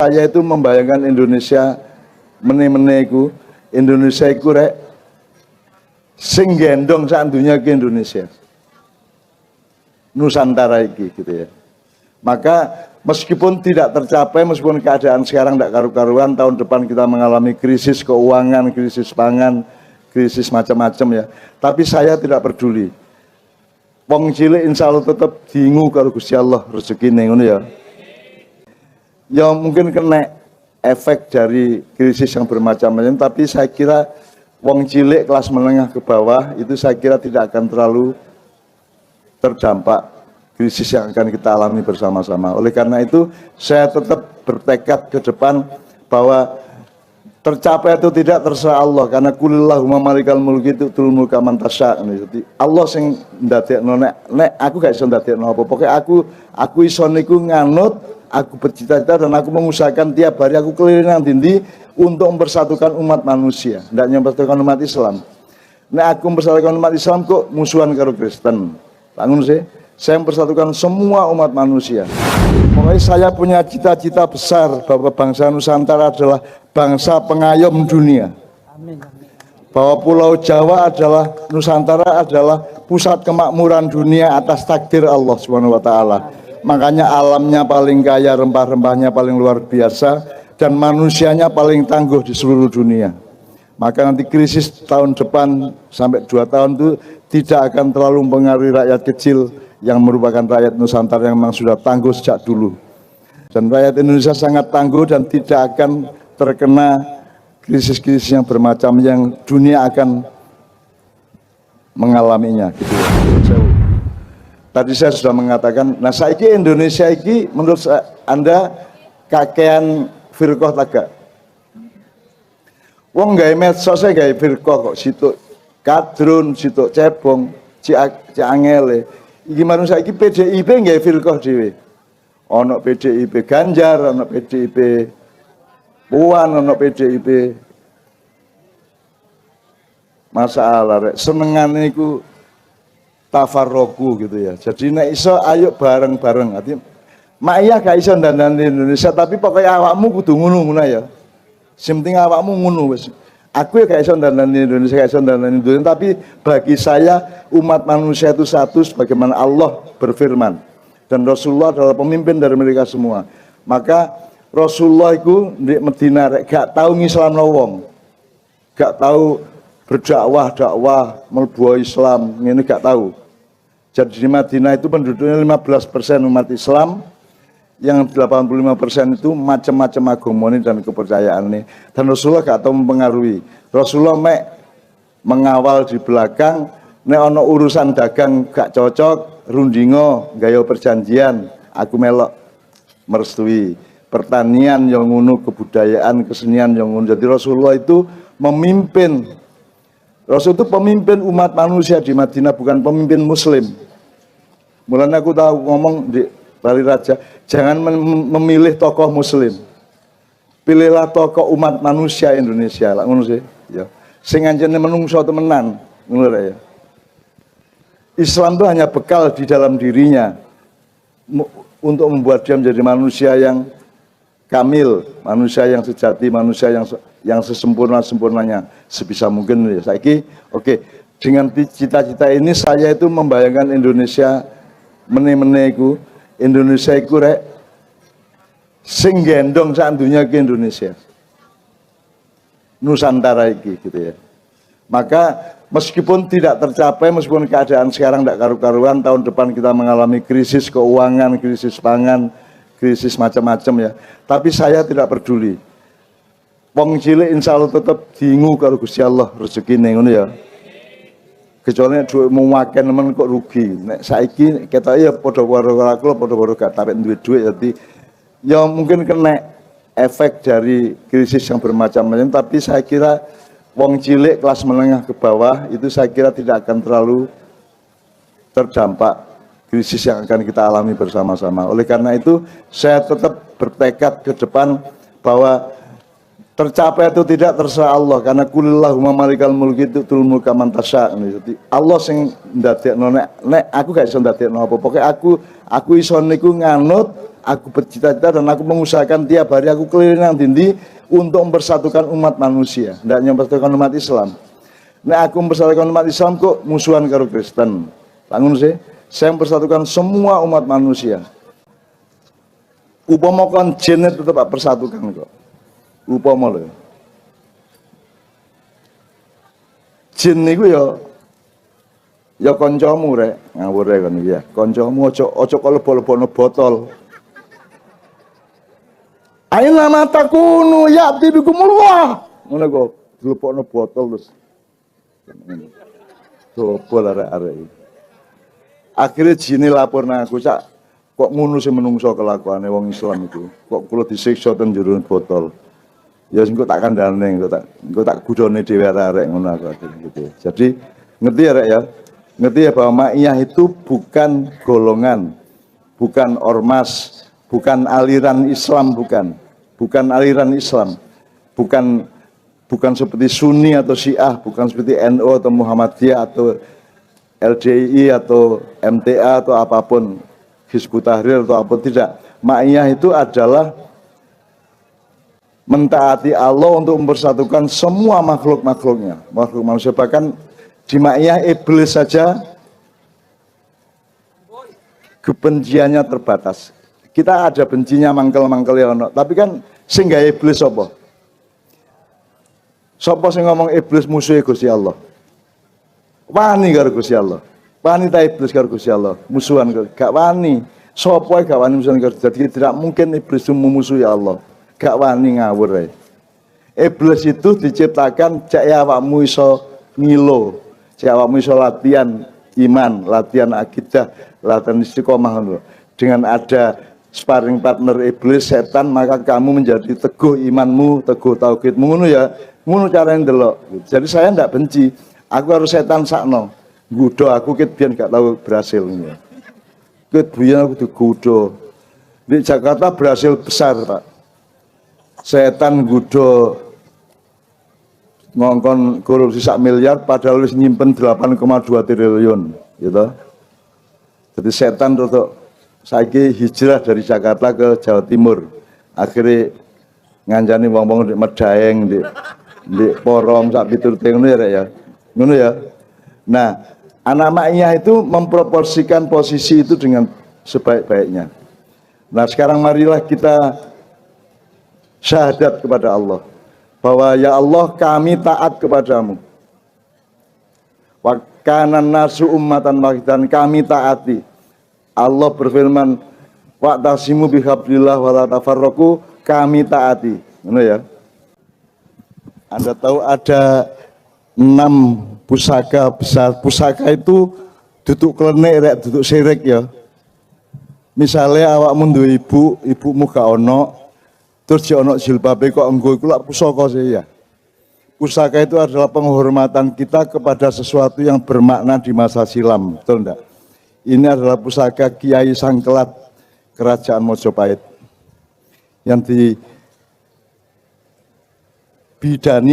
Saya itu membayangkan Indonesia meneh-meneh Indonesia iku rek sing gendong sak dunya ke Indonesia. Nusantara iki gitu ya. Maka meskipun tidak tercapai, meskipun keadaan sekarang tidak karu-karuan, tahun depan kita mengalami krisis keuangan, krisis pangan, krisis macam-macam ya. Tapi saya tidak peduli. Wong cilik insya Allah tetap diingu karo Gusti Allah rezekine ngono ya. Ya mungkin kena efek dari krisis yang bermacam-macam, tapi saya kira wong cilik kelas menengah ke bawah itu saya kira tidak akan terlalu terdampak krisis yang akan kita alami bersama-sama. Oleh karena itu saya tetap bertekad ke depan bahwa tercapai atau tidak terserah Allah, karena kulillahumma malikal mulki tu'til mulka man tasya. Jadi Allah sing ndadekno nek aku gak iso ndadekno apa. Pokoke aku iso niku nganut, aku bercita-cita dan aku mengusahakan tiap hari aku keliling nang dindi untuk mempersatukan umat manusia, ndak mempersatukan umat Islam. Nek aku mempersatukan umat Islam kok musuhan karo Kristen. Bangun sih. Saya mempersatukan semua umat manusia. Pokoknya saya punya cita-cita besar bahwa bangsa Nusantara adalah bangsa pengayom dunia. Bahwa Pulau Jawa adalah, Nusantara adalah pusat kemakmuran dunia atas takdir Allah Subhanahu wa taala. Makanya alamnya paling kaya, rempah-rempahnya paling luar biasa, dan manusianya paling tangguh di seluruh dunia. Maka nanti krisis tahun depan sampai 2 tahun itu tidak akan terlalu mempengaruhi rakyat kecil yang merupakan rakyat Nusantara yang memang sudah tangguh sejak dulu. Dan rakyat Indonesia sangat tangguh dan tidak akan terkena krisis-krisis yang bermacam yang dunia akan mengalaminya. Gitu. Tadi saya sudah mengatakan, nah saiki Indonesia ini menurut Anda kakean firqah taga. Wong gawe medsos gawe firqah kok situ kadrun, situ cebong, ciangele. Iki manusia iki PDIP gawe firqah dhewe. Ana PDIP Ganjar, ana PDIP Puan, ana PDIP. Masalah rek senengane iku tafarroku gitu ya. Jadi nek iso ayo bareng-bareng. Artinya mak iya gak iso dandani Indonesia, tapi pokoknya awakmu kudu ngono ya. Sing penting awakmu ngono wis. Aku ya gak iso dandani Indonesia, gak iso dandani Indonesia, tapi bagi saya umat manusia itu satu sebagaimana Allah berfirman. Dan Rasulullah adalah pemimpin dari mereka semua. Maka Rasulullah itu di Medina gak tahu ngislamno wong. Gak tahu berdakwah mlebu Islam, ngene gak tahu. Jadi di Madinah itu penduduknya 15% umat Islam, yang 85% itu macam-macam agamanya dan kepercayaannya. Dan Rasulullah gak tahu mempengaruhi. Rasulullah mengawal di belakang, nek ono urusan dagang gak cocok, rundingo, gaya perjanjian, aku melok merestui. Pertanian yang ngono, kebudayaan, kesenian yang ngono. Jadi Rasulullah itu memimpin. Rasul itu pemimpin umat manusia di Madinah, bukan pemimpin muslim. Mulanya aku tahu ngomong di Bali Raja, jangan memilih tokoh muslim. Pilihlah tokoh umat manusia Indonesia lah ngono sih, ya. Sing anjene menungso temenan, ngono ya. Islam itu hanya bekal di dalam dirinya untuk membuat dia menjadi manusia yang kamil, manusia yang sejati, manusia yang sesempurna-sempurnanya sebisa mungkin ya. Saiki oke, dengan cita-cita ini saya itu membayangkan Indonesia meneh-meneh Indonesia iku rek sing gendong sak dunya ke Indonesia. Nusantara iki gitu ya. Maka meskipun tidak tercapai, meskipun keadaan sekarang tidak karu-karuan, tahun depan kita mengalami krisis keuangan, krisis pangan, krisis macam-macam ya. Tapi saya tidak peduli. Wong cilik insya Allah tetap diingu karo Gusti Allah rezekine ngono ya. Kecuali duit mau makan temen kok rugi. Nek saiki kita ya padha-padha karo padha-padha gak tapek duit jadi ya mungkin kena efek dari krisis yang bermacam-macam, tapi saya kira wong cilik kelas menengah ke bawah itu saya kira tidak akan terlalu terdampak krisis yang akan kita alami bersama-sama. Oleh karena itu saya tetap bertekad ke depan bahwa tercapai atau tidak terserah Allah, karena kulillahumma malikal mulki tu'til mulka man tasya. Jadi Allah sing ndadekno nek aku gak iso ndadekno apa. Pokoke aku iso niku nganut, aku bercita-cita dan aku mengusahakan tiap hari aku keliling nang dindi untuk mempersatukan umat manusia, tidak hanya mempersatukan umat Islam. Nah, aku mempersatukan umat Islam kok musuhan karo Kristen. Bangun sih, saya mempersatukan semua umat manusia. Upama kon jin tetap persatukan kok. Upama lho. Jin niku ya kancamu rek, ngawur rek kon iki ya. Kancamu aja kok lebok-lebokno botol. Aina mata kunu ya bikumullah. Ngono kok lebokno botol terus. Coba arek-arek. Akhirnya jine lapor nang aku, Cak, kok ngono sing menungso kelakuane wong Islam itu. Kok kula disiksa ten jero botol. Ya engko tak kandhane, engko tak gudone dhewe arek-arek ngono aku gitu. Jadi ngerti ya rek ya? Ngerti ya bahwa Ma'iyah itu bukan golongan, bukan ormas, bukan aliran Islam, bukan aliran Islam, bukan seperti Sunni atau Syiah, bukan seperti NU atau Muhammadiyah atau LDI atau MTA atau apapun, Hizbut Tahrir atau apa, tidak. Ma'iyah itu adalah mentaati Allah untuk mempersatukan semua makhluk-makhluknya, makhluk manusia. Bahkan di Ma'iyah iblis saja kebenciannya terbatas. Kita ada bencinya mangkel-mangkel ya ono, tapi kan sing gawe iblis apa? Sapa sing ngomong iblis musuhe Gusti Allah? Wani karo Gusti Allah. Wani ta iblis karo Gusti Allah, musuhan gak wani. Sapa gak wani musuhan karo. Jadi tidak mungkin iblis itu memusuhi Allah. Gak wani ngawur ae. Iblis itu diciptakan cek awakmu iso ngilo, cek awakmu iso latihan iman, latihan akidah, latihan istiqomah. Dengan ada sparring partner iblis setan, maka kamu menjadi teguh imanmu, teguh tauhidmu. Ngono ya, ngono carane ndelok. Jadi saya ndak benci. Aku harus setan sakno. Nggodho aku ket biyen gak tahu berhasil ngono. Ket biyen aku digodho. Di Jakarta berhasil besar, Pak. Setan nggodho ngongkon korupsi 1 miliar padahal wis nyimpen 8,2 triliun gitu. Jadi setan untuk saiki hijrah dari Jakarta ke Jawa Timur. Akhirnya ngancani wong-wong di Medaeng, di Porong sak piturute ngono ya rek ya. Ngono ya. Nah, anak Ma'iyah itu memproporsikan posisi itu dengan sebaik-baiknya. Nah, sekarang marilah kita syahadat kepada Allah bahwa ya Allah kami taat kepadamu. Wa kana nasu ummatan wahidan, kami taati. Allah berfirman wa'tasimu bihablillah wala tafarraqu, kami taati. Ngono ya. Anda tahu ada 6 pusaka besar. Pusaka itu duduk klenik rek, duduk sirik ya. Misalnya awakmu duwe ibumu gak ono, terus dia ono jilbabe kok enggo iku lak pusaka sih ya. Pusaka itu adalah penghormatan kita kepada sesuatu yang bermakna di masa silam, betul enggak? Ini adalah pusaka Kiai Sangkelat Kerajaan Mojopahit yang dibidani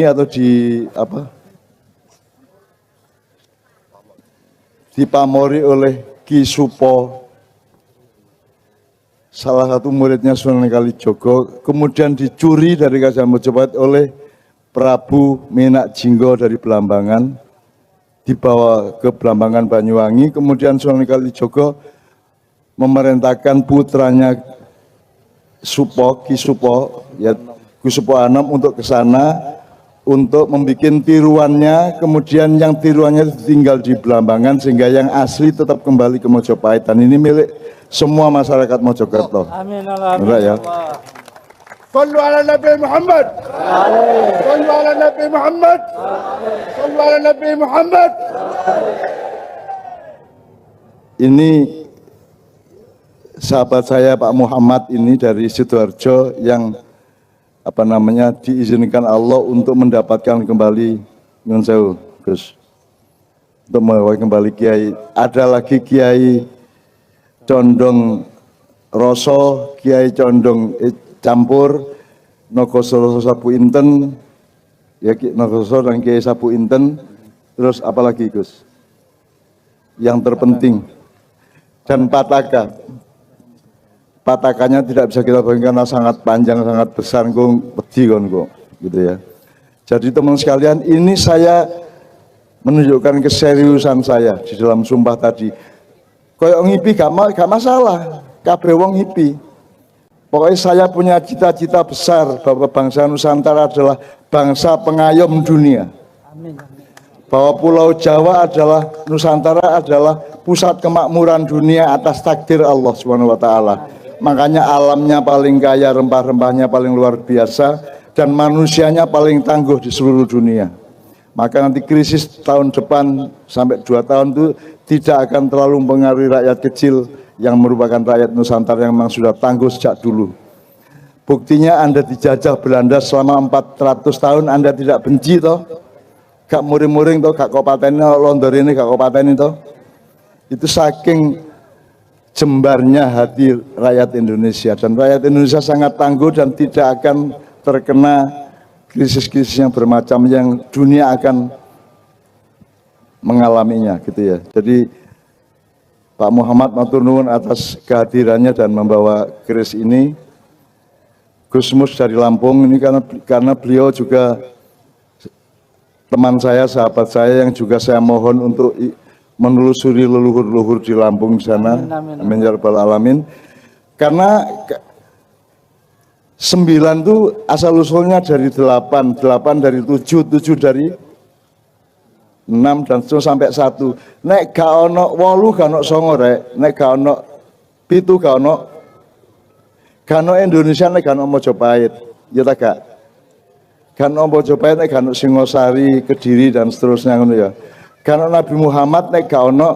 atau dipamori oleh Ki Supo, salah satu muridnya Sunan Kalijogo, kemudian dicuri dari Kerajaan Mojopahit oleh Prabu Menak Jinggo dari Belambangan, dibawa ke Belambangan Banyuwangi, kemudian Sunan Kalijogo memerintahkan putranya Supo, Ki Supo, ya Ki Supo Anom untuk ke sana untuk membuat tiruannya, kemudian yang tiruannya tinggal di Belambangan sehingga yang asli tetap kembali ke Mojopahit, dan ini milik semua masyarakat Mojokerto. Amin Allah. Ya. Sallu ala Nabi Muhammad. Sallu ala Nabi Muhammad. Sallu ala Nabi Muhammad. Ini sahabat saya Pak Muhammad ini dari Sidoarjo yang diizinkan Allah untuk mendapatkan kembali nyun sewu, Gus. Untuk membawa kembali Kiai. Ada lagi Kiai Condong Roso, Kiai Condong Campur, Nogosoro Sapu Inten, ya Nogosoro dan Kiai Sapu Inten, terus apalagi Gus? Yang terpenting, dan Pataka. patakannya tidak bisa kita bayangkan karena sangat panjang, sangat besar, kok, gitu ya. Jadi teman sekalian, ini saya menunjukkan keseriusan saya di dalam sumpah tadi. Koyok ngipi gak masalah, kabeh wong ngipi. Pokoknya saya punya cita-cita besar bahwa bangsa Nusantara adalah bangsa pengayom dunia. Bahwa Pulau Jawa adalah, Nusantara adalah pusat kemakmuran dunia atas takdir Allah Subhanahu wa taala. Makanya alamnya paling kaya, rempah-rempahnya paling luar biasa, dan manusianya paling tangguh di seluruh dunia. Maka nanti krisis tahun depan sampai 2 tahun itu tidak akan terlalu mempengaruhi rakyat kecil yang merupakan rakyat Nusantara yang memang sudah tangguh sejak dulu. Buktinya Anda dijajah Belanda selama 400 tahun, Anda tidak benci toh? Gak muring-muring toh, gak kopateni londor ini, gak kopateni toh? Itu saking jembarnya hati rakyat Indonesia, dan rakyat Indonesia sangat tangguh dan tidak akan terkena krisis-krisis yang bermacam yang dunia akan mengalaminya, gitu ya. Jadi Pak Muhammad matur nuwun atas kehadirannya dan membawa keris ini. Gus Mus dari Lampung ini karena beliau juga teman saya, sahabat saya yang juga saya mohon untuk menelusuri leluhur-leluhur di Lampung di sana. Amin ya rabbal alamin. Karena 9 itu asal usulnya dari 8 dari 7 dari 6 dan terus sampai 1. Nek gak ono 8 gak ono 9 rek, nek gak ono 7 gak ono Indonesia, nek gak ono Mojopahit, ya tak gak? Gak ono Mojopahit, nek gak ono Singosari, Kediri dan seterusnya ngono ya. Gak ono Nabi Muhammad, nek gak ono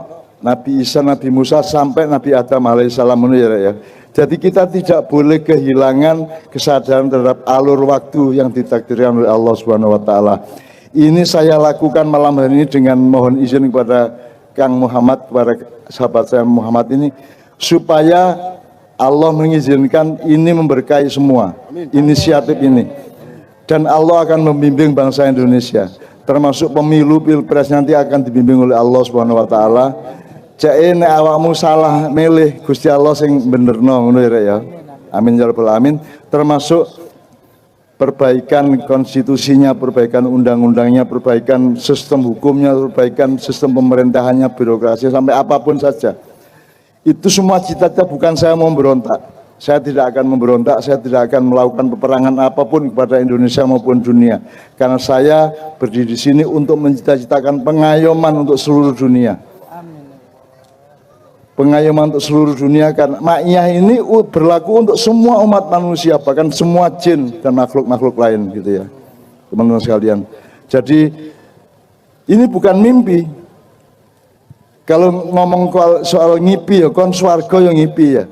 Nabi Isa, Nabi Musa sampai Nabi Adam alaihissalam ngono ya rek ya. Jadi kita tidak boleh kehilangan kesadaran terhadap alur waktu yang ditakdirkan oleh Allah Subhanahu wa taala. Ini saya lakukan malam hari ini dengan mohon izin kepada Kang Muhammad, kepada sahabat saya Muhammad ini, supaya Allah mengizinkan ini memberkahi semua inisiatif ini. Dan Allah akan membimbing bangsa Indonesia, termasuk pemilu pilpres nanti akan dibimbing oleh Allah Subhanahu wa taala. Jae nek awakmu salah milih, Gusti Allah sing benerno ngono ya. Amin ya rabbal alamin. Termasuk perbaikan konstitusinya, perbaikan undang-undangnya, perbaikan sistem hukumnya, perbaikan sistem pemerintahannya, birokrasi sampai apapun saja. Itu semua cita-cita, bukan saya mau memberontak. Saya tidak akan memberontak, saya tidak akan melakukan peperangan apapun kepada Indonesia maupun dunia. Karena saya berdiri di sini untuk mencita-citakan pengayoman untuk seluruh dunia. Pengayoman untuk seluruh dunia, karena ma'iyah ini berlaku untuk semua umat manusia, bahkan semua jin dan makhluk-makhluk lain, gitu ya teman-teman sekalian. Jadi ini bukan mimpi. Kalau ngomong soal ngipi ya kon swarga yang ngipi ya,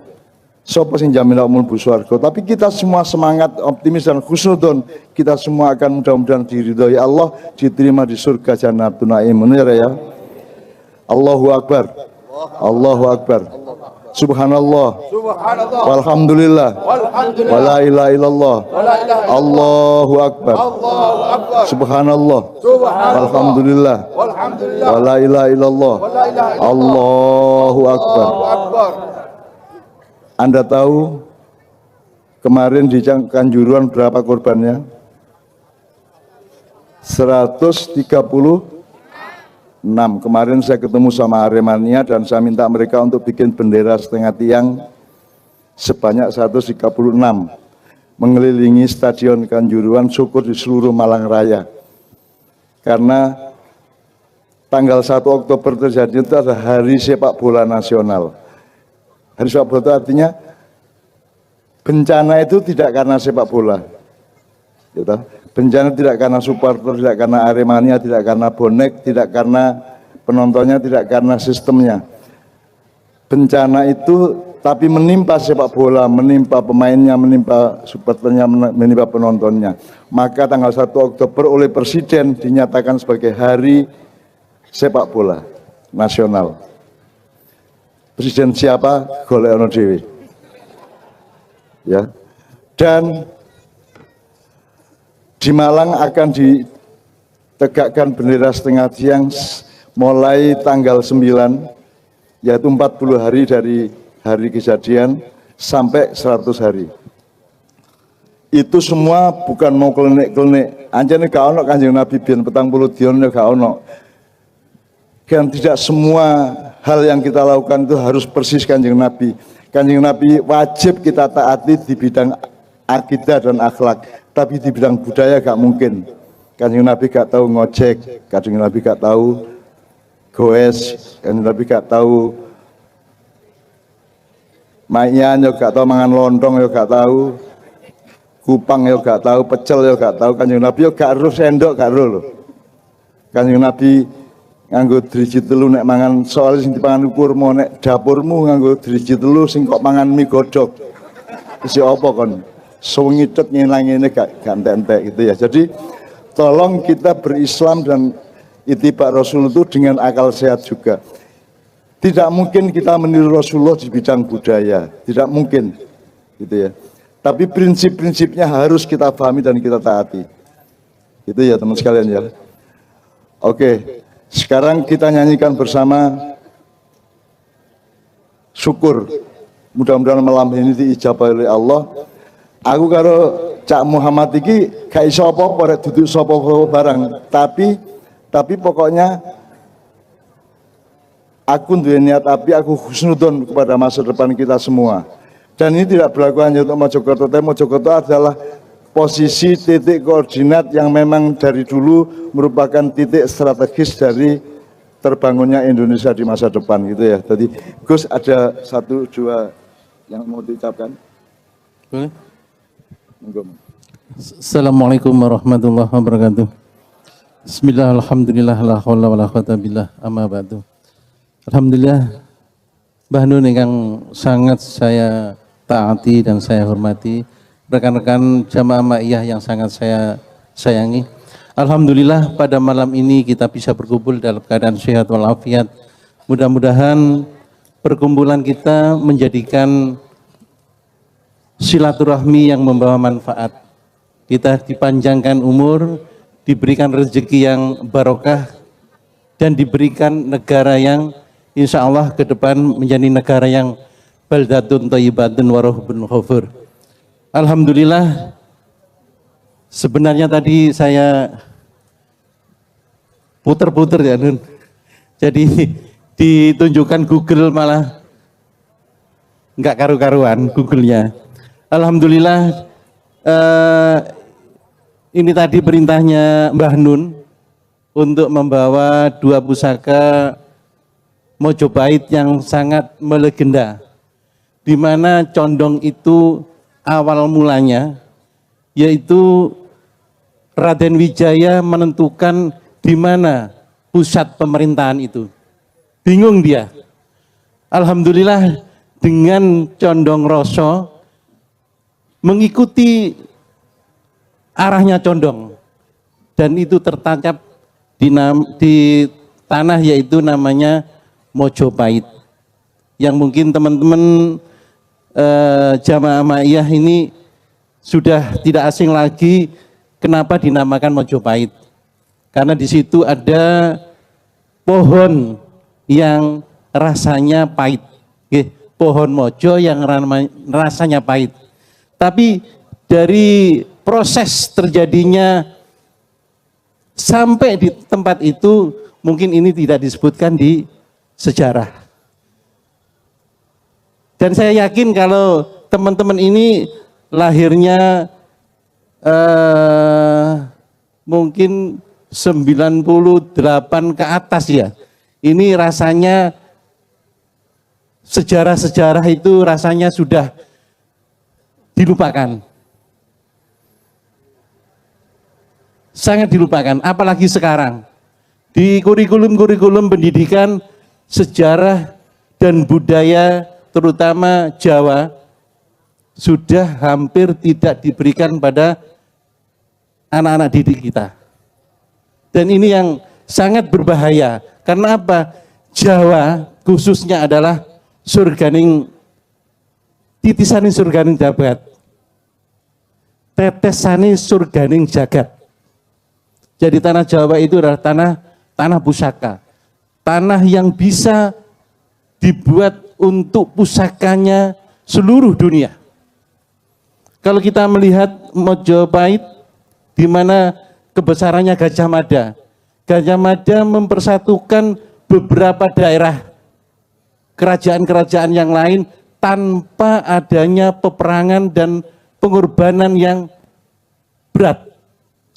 sapa sing jamin mlebu swarga. Tapi kita semua semangat, optimis dan husnudon, kita semua akan mudah-mudahan diridhoi Allah, diterima di surga Jannatun Naim. Benar ya? Allahu Akbar. Allahu Akbar. Subhanallah. Walhamdulillah. Wala ilaha illallah. Allahu Akbar. Subhanallah. Walhamdulillah. Wala ilaha illallah. Allahu Akbar. Anda tahu kemarin di Kanjuruhan berapa korbannya? 136. Kemarin saya ketemu sama Aremania dan saya minta mereka untuk bikin bendera setengah tiang sebanyak 136 mengelilingi Stadion Kanjuruhan, syukur di seluruh Malang Raya. Karena tanggal 1 Oktober terjadi itu adalah Hari Sepak Bola Nasional. Hari Sepak Bola itu artinya bencana itu tidak karena sepak bola, gitu. Bencana tidak karena supporter, tidak karena Aremania, tidak karena bonek, tidak karena penontonnya, tidak karena sistemnya. Bencana itu tapi menimpa sepak bola, menimpa pemainnya, menimpa supporternya, menimpa penontonnya. Maka tanggal 1 Oktober oleh Presiden dinyatakan sebagai Hari Sepak Bola Nasional. Presiden siapa? Golek ono dhewe. Ya. Dan di Malang akan ditegakkan bendera setengah tiang mulai tanggal 9, yaitu 40 hari dari hari kejadian, sampai 100 hari. Itu semua bukan mau klenik-klenik. Anjane gak ono Kanjeng Nabi biyen 40 dina gak ono. Dan tidak semua hal yang kita lakukan itu harus persis Kanjeng Nabi. Kanjeng Nabi wajib kita taati di bidang akidah dan akhlak, tapi di bidang budaya gak mungkin. Kanjeng Nabi gak tahu ngojek, Kanjeng Nabi gak tahu goes, Kanjeng Nabi gak tahu mayan, yo gak tahu mangan lontong, yo gak tahu kupang, yo gak tahu pecel, yo gak tahu. Kanjeng Nabi yo gak ero sendok, gak ero lho. Kanjeng Nabi nganggo driji telu nek mangan, soal sing dipangan kurma, nek dapurmu nganggo driji telu sing kok mangan mie godhog. Isi apa kon? Sewengi tet nyelang ngene gak entek gitu ya. Jadi tolong kita berislam dan ittiba Rasul itu dengan akal sehat juga. Tidak mungkin kita meniru Rasulullah di bidang budaya, tidak mungkin gitu ya. Tapi prinsip-prinsipnya harus kita pahami dan kita taati. Itu ya teman sekalian ya. Oke. Sekarang kita nyanyikan bersama syukur. Mudah-mudahan malam ini diijabah oleh Allah. Aku karo Cak Muhammad iki gak iso apa-apa rek duduk sapa-apa barang, tapi pokoknya aku duwe niat api, aku husnudon kepada masa depan kita semua. Dan ini tidak berlaku hanya untuk Mojokerto, tapi Mojokerto adalah posisi titik koordinat yang memang dari dulu merupakan titik strategis dari terbangunnya Indonesia di masa depan gitu ya. Jadi Gus ada 1-2 yang mau diucapkan. Boleh? Assalamualaikum warahmatullahi wabarakatuh. Bismillah, alhamdulillah, la haula wala quwata billah, amma ba'du. Alhamdulillah, Mbah Nun yang sangat saya taati dan saya hormati, rekan-rekan jamaah ma'iyah yang sangat saya sayangi. Alhamdulillah pada malam ini kita bisa berkumpul dalam keadaan sehat walafiat. Mudah-mudahan perkumpulan kita menjadikan silaturahmi yang membawa manfaat. Kita dipanjangkan umur, diberikan rezeki yang barokah, dan diberikan negara yang insya Allah ke depan menjadi negara yang baldatun thayyibatun wa rahbun ghafur. Alhamdulillah, sebenarnya tadi saya puter-puter ya Nun. Jadi ditunjukkan Google malah nggak karu-karuan Google-nya. Alhamdulillah, ini tadi perintahnya Mbah Nun untuk membawa 2 pusaka Mojopahit yang sangat melegenda, di mana condong itu awal mulanya yaitu Raden Wijaya menentukan di mana pusat pemerintahan itu. Bingung dia. Alhamdulillah dengan condong rasa mengikuti arahnya condong, dan itu tertancap di tanah yaitu namanya Mojopahit, yang mungkin teman-teman jamaah ma'iyah ini sudah tidak asing lagi kenapa dinamakan Mojopahit, karena di situ ada pohon yang rasanya pahit, pohon mojo yang rasanya pahit. Tapi dari proses terjadinya sampai di tempat itu mungkin ini tidak disebutkan di sejarah. Dan saya yakin kalau teman-teman ini lahirnya mungkin 98 ke atas ya. Ini rasanya sejarah-sejarah itu rasanya sudah dilupakan. Sangat dilupakan, apalagi sekarang. Di kurikulum-kurikulum pendidikan, sejarah dan budaya terutama Jawa sudah hampir tidak diberikan pada anak-anak didik kita. Dan ini yang sangat berbahaya. Karena apa? Jawa khususnya adalah surganing, titisaning surganing jagat, tetesaning surganing jagat. Jadi tanah Jawa itu adalah tanah pusaka, tanah yang bisa dibuat untuk pusakanya seluruh dunia. Kalau kita melihat Mojopahit, di mana kebesarannya Gajah Mada. Gajah Mada mempersatukan beberapa daerah kerajaan-kerajaan yang lain tanpa adanya peperangan dan pengorbanan yang berat.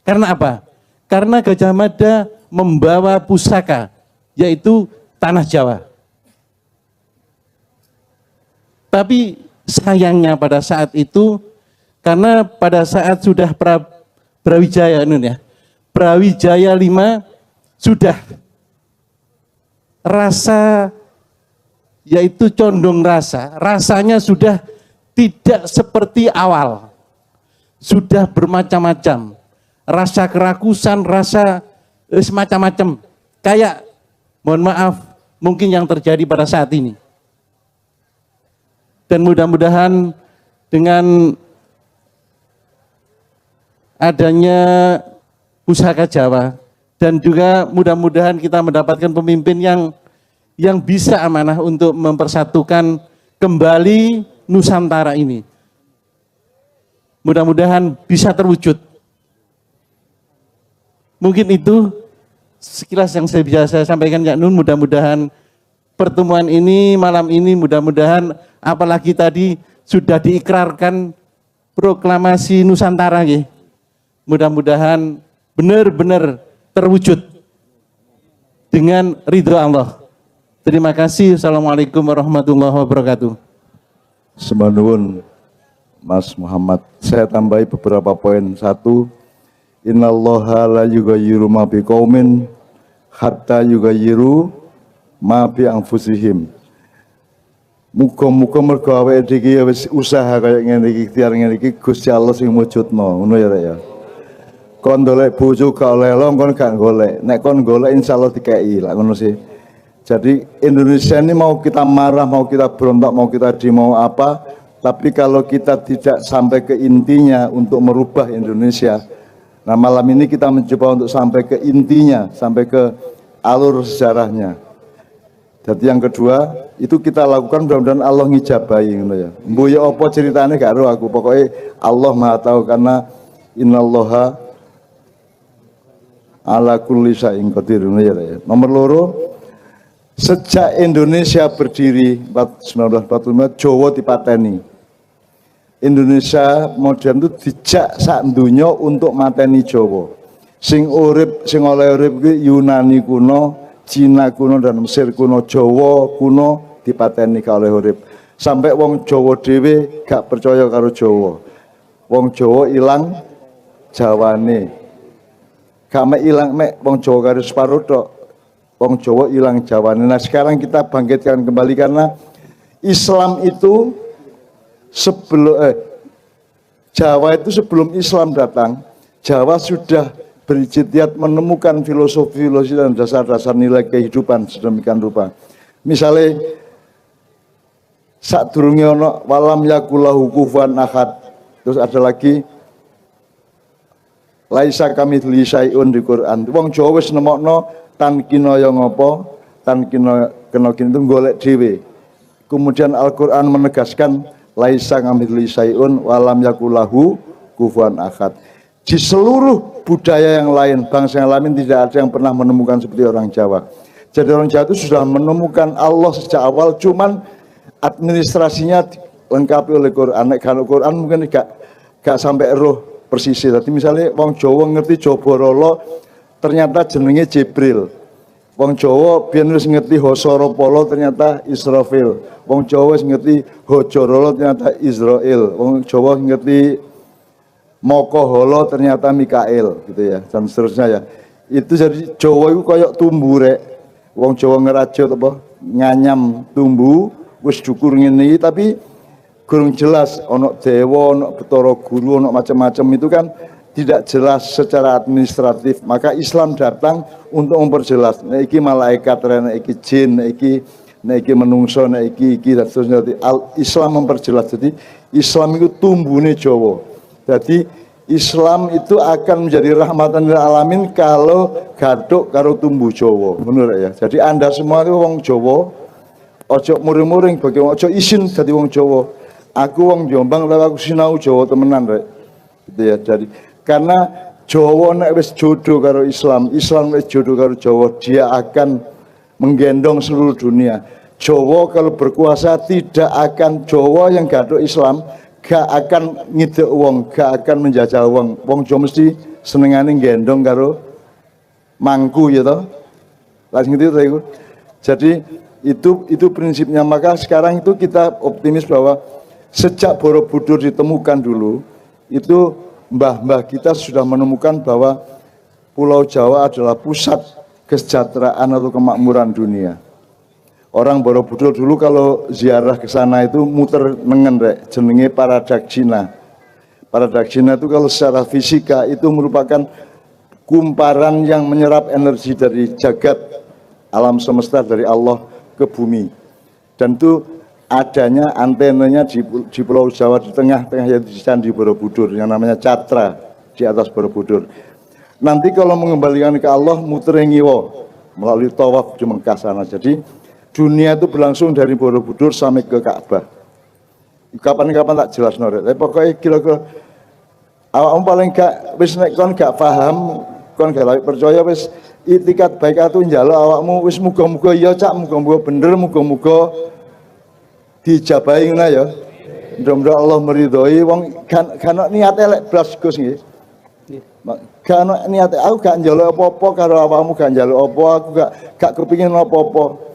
Karena apa? Karena Gajah Mada membawa pusaka, yaitu tanah Jawa. Tapi sayangnya pada saat itu, karena pada saat sudah Brawijaya, Brawijaya 5 sudah rasa, yaitu condong rasanya sudah tidak seperti awal, sudah bermacam-macam, rasa kerakusan, rasa semacam-macam, kayak mohon maaf mungkin yang terjadi pada saat ini. Dan mudah-mudahan dengan adanya pusaka Jawa dan juga mudah-mudahan kita mendapatkan pemimpin yang bisa amanah untuk mempersatukan kembali Nusantara ini. Mudah-mudahan bisa terwujud. Mungkin itu sekilas yang saya sampaikan ya Nun. Mudah-mudahan pertemuan ini malam ini mudah-mudahan, apalagi tadi sudah diikrarkan proklamasi Nusantara ya. Mudah-mudahan benar-benar terwujud dengan ridho Allah. Terima kasih. Assalamualaikum warahmatullahi wabarakatuh. Semanun Mas Muhammad, saya tambahi beberapa poin. Satu, innallaha la yughayyiru ma biqaumin hatta yughayyiru ma bi anfusihim. Muga-muga mergo awake dhewe wis usaha kaya ngene iki, ikhtiar ngene iki, Gusti Allah sing mujudno, ngono ya Rek ya. Kon golek bojo gak oleh lo, kon gak golek. Nek kon golek insyaallah dikei, lah ngono sih. Jadi Indonesia ini mau kita marah, mau kita berontak, mau kita demo apa, tapi kalau kita tidak sampai ke intinya untuk merubah Indonesia. Nah malam ini kita mencoba untuk sampai ke intinya, sampai ke alur sejarahnya. Jadi yang kedua, itu kita lakukan mudah-mudahan Allah ngijabahi gitu ya. Mbuya apa ceritanya gak ero aku, pokoknya Allah Maha tahu karena innallaha ala kulli syai'in qadir ya. Nomor loro, sejak Indonesia berdiri 1945 Jawa dipateni. Indonesia modern itu dijak sak donya untuk mateni Jawa. Sing urip, sing oleh urip iki Yunani kuno, Cina kuno dan Mesir kuno, Jawa kuno dipateni ka oleh urip. Sampai wong Jawa dhewe gak percaya karo Jawa. Wong Jawa ilang Jawane. Gak mek ilang mek wong Jawa karo separo tok. Wong Jawa ilang Jawane. Nah, sekarang kita bangkitkan kembali karena Islam itu sebelum Jawa itu sebelum Islam datang, Jawa sudah berijtihad menemukan filosofi dan dasar-dasar nilai kehidupan sedemikian rupa. Misalnya sadurunge ana walam yakulahu kufuwan ahad. Terus ada lagi laisa kamitsli syai'un di Quran. Wong Jawa wis nemokno tan kinaya ngopo, tan kena itu golek dhewe. Kemudian Al-Qur'an menegaskan laisa kamitsli syai'un walam yakulahu kufuwan ahad. Di seluruh budaya yang lain, bangsa yang lain tidak ada yang pernah menemukan seperti orang Jawa. Jadi orang Jawa itu sudah menemukan Allah sejak awal, cuman administrasinya lengkapi oleh Quran. Kalau Quran mungkin gak sampai roh persisnya. Tapi misalnya wong Jawa ngerti Joborolo, ternyata jenenge Jibril. Wong Jawa biyen wis ngerti Hosoropolo, ternyata Israfil. Wong Jawa wis ngerti Hojorolo, ternyata Israel. Wong Jawa ngerti Mokoholo, ternyata Mikael, gitu ya, dan seterusnya ya. Itu jadi Jawa itu koyok tumbuh rek. Wong Jawa ngerajut apa nganyam tumbuh wis dukur ngene iki, tapi kurang jelas ono dewa, ono Betara Guru, ono macam-macam itu kan tidak jelas secara administratif. Maka Islam datang untuk memperjelas. Nek iki malaikat, nek iki jin, nek iki menungso, nek iki dan seterusnya. Islam memperjelas. Jadi Islam itu tumbuhnya Jawa. Jadi Islam itu akan menjadi rahmatan lil alamin kalau gaduk karo tumbuh Jawa, bener ya. Jadi Anda semua itu wong Jawa, ojo muring-muring bagi ojo isin jadi wong Jawa. Aku wong Jombang lha aku sinau Jawa temenan rek. Gitu ya. Jadi karena Jawa nek wis jodoh karo Islam, Islam wis jodoh karo Jawa, dia akan menggendong seluruh dunia. Jawa kalau berkuasa tidak akan, Jawa yang gaduh Islam gak akan ngidek wong, gak akan menjajah wong. Wong Jawa mesti senengane gendong karo mangku ya toh. Langsung gitu itu. Jadi itu prinsipnya. Maka sekarang itu kita optimis bahwa sejak Borobudur ditemukan dulu, itu mbah-mbah kita sudah menemukan bahwa Pulau Jawa adalah pusat kesejahteraan atau kemakmuran dunia. Orang Borobudur dulu kalau ziarah ke sana itu muter nengen rek, jenenge Paradaksina. Paradaksina itu kalau secara fisika itu merupakan kumparan yang menyerap energi dari jagat alam semesta, dari Allah ke bumi. Dan itu adanya antenanya di Pulau Jawa, di tengah-tengah yang di Candi Borobudur yang namanya Catra di atas Borobudur. Nanti kalau mengembalikan ke Allah muter ngiwo melalui tawaf di Mekah sana. Jadi dunia itu berlangsung dari Borobudur sampai ke Ka'bah. Kapan-kapan tak jelas norek. Tapi pokoknya kira-kira awakmu paling gak wis nek kon gak paham, kon gak lagi percaya wis itikat baik atu njaluk awakmu wis muga-muga ya cak, muga-muga bener, muga-muga dijabahi ngono ya. Mudah-mudahan Allah meridhoi wong kan niat elek blas Gus nggih. Gak niat aku gak njaluk apa-apa karo awakmu, gak njaluk apa, aku gak kepengin apa-apa.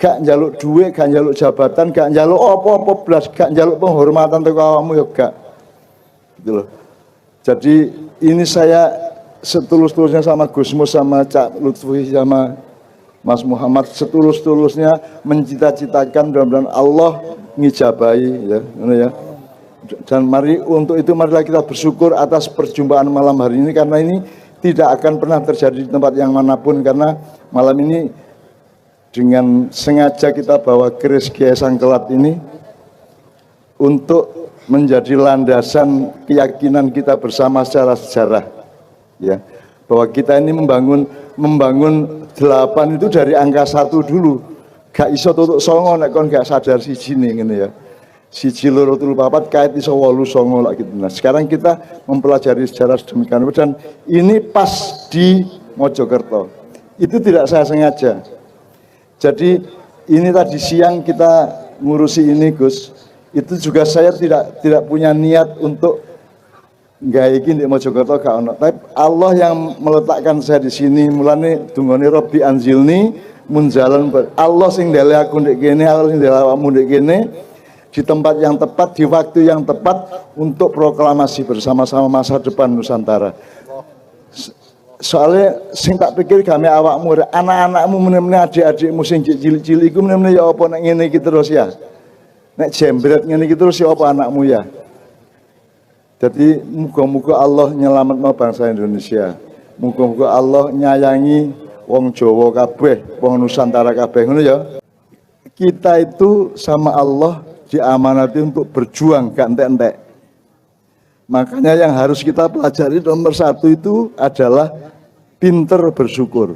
Gak njaluk duit, gak njaluk jabatan, gak njaluk apa-apa blas, gak njaluk penghormatan teko awakmu ya gak. Gitu loh. Jadi ini saya setulus-tulusnya sama Gusmus, sama Cak Lutfi, sama Mas Muhammad, setulus-tulusnya mencita-citakan mudah-mudahan Allah ngijabahi ya, ya. Dan untuk itu marilah kita bersyukur atas perjumpaan malam hari ini, karena ini tidak akan pernah terjadi di tempat yang manapun, karena malam ini dengan sengaja kita bawa keris Kiai Sangkelat ini untuk menjadi landasan keyakinan kita bersama secara sejarah, ya, bahwa kita ini membangun 8 itu dari angka 1 dulu, gak iso tutuk songo nek kon gak sadar siji nih ngene ya, siji loro telu papat kait iso 8 songo lah gitu. Nah sekarang kita mempelajari sejarah sedemikian rupa, dan ini pas di Mojokerto, itu tidak saya sengaja. Jadi ini tadi siang kita ngurusi ini Gus, itu juga saya tidak punya niat untuk nggak di Mojokerto gak ono. Tapi Allah yang meletakkan saya di sini, mulane dungane Robbi anzilni munjalan. Allah sing ndele aku ndek kene, Allah sing ndele awakmu ndek kene, di tempat yang tepat, di waktu yang tepat untuk proklamasi bersama-sama masa depan Nusantara. Soalnya sing tak pikir kami awakmu, anak-anakmu, meneh-meneh adik-adikmu sing cilik-cilik iku meneh-meneh ya apa nek ngene iki terus ya. Nek jembret ngene iki terus ya apa anakmu ya. Jadi muga-muga Allah nyelametno bangsa Indonesia. Muga-muga Allah nyayangi wong Jawa kabeh, wong Nusantara kabeh, ngono ya. Kita itu sama Allah diamanati untuk berjuang gak entek-entek. Makanya yang harus kita pelajari nomor 1 itu adalah pinter bersyukur.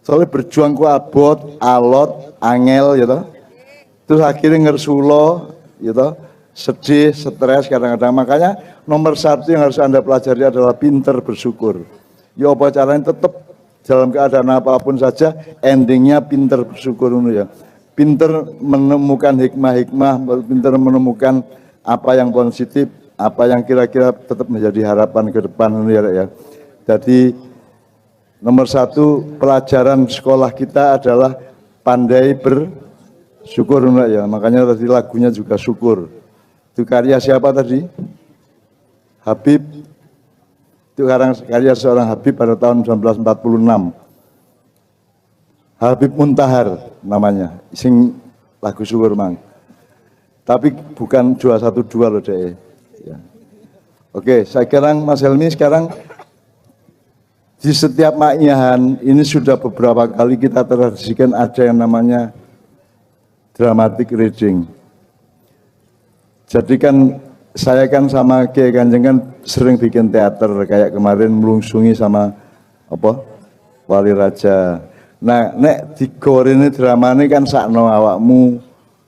Soalnya berjuang ku abot, alot, angel gitu. Terus akhirnya ngersulo gitu, sedih, stres kadang-kadang. Makanya nomor 1 yang harus Anda pelajari adalah pinter bersyukur. Ya apa caranya tetap dalam keadaan apapun saja endingnya pinter bersyukur ya. Pinter menemukan hikmah-hikmah, pinter menemukan apa yang positif, apa yang kira-kira tetap menjadi harapan ke depan ya. Jadi nomor 1 pelajaran sekolah kita adalah pandai bersyukur ya. Makanya tadi lagunya juga syukur. Itu karya siapa tadi? Habib. Itu karya seorang Habib pada tahun 1946. Habib Muntahar namanya. Sing lagu syukur mang. Tapi bukan 212 loh deh. Ya. Oke, sekarang Mas Helmi, sekarang di setiap maknyahan ini sudah beberapa kali kita tradisikan ada yang namanya dramatic reading. Jadi kan saya kan sama Kiai Kanjeng kan sering bikin teater, kayak kemarin melungsungi sama apa Wali Raja. Nah, nek digorene dramane kan sakno awakmu,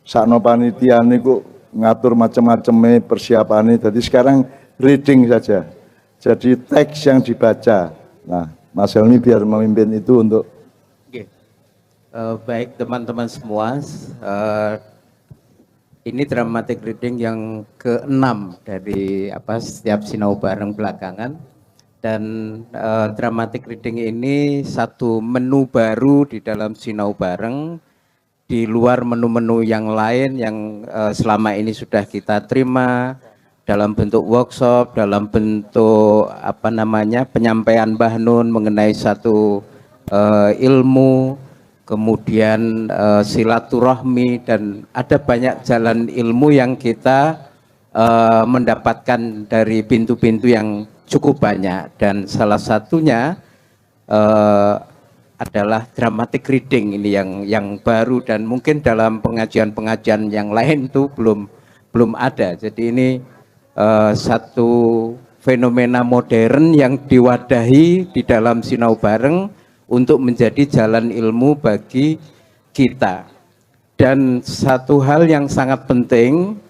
sakno panitia niku ngatur macam-macamnya persiapannya. Jadi sekarang reading saja. Jadi teks yang dibaca. Nah, Mas Helmi biar memimpin itu untuk Oke. Baik teman-teman semua, ini dramatic reading yang ke-6 dari setiap sinau bareng belakangan, dan dramatic reading ini satu menu baru di dalam sinau bareng di luar menu-menu yang lain yang selama ini sudah kita terima dalam bentuk workshop, dalam bentuk penyampaian Mbah Nun mengenai satu ilmu, kemudian silaturahmi, dan ada banyak jalan ilmu yang kita mendapatkan dari pintu-pintu yang cukup banyak, dan salah satunya adalah dramatic reading ini yang baru, dan mungkin dalam pengajian-pengajian yang lain itu belum ada. Jadi ini satu fenomena modern yang diwadahi di dalam sinau bareng untuk menjadi jalan ilmu bagi kita. Dan satu hal yang sangat penting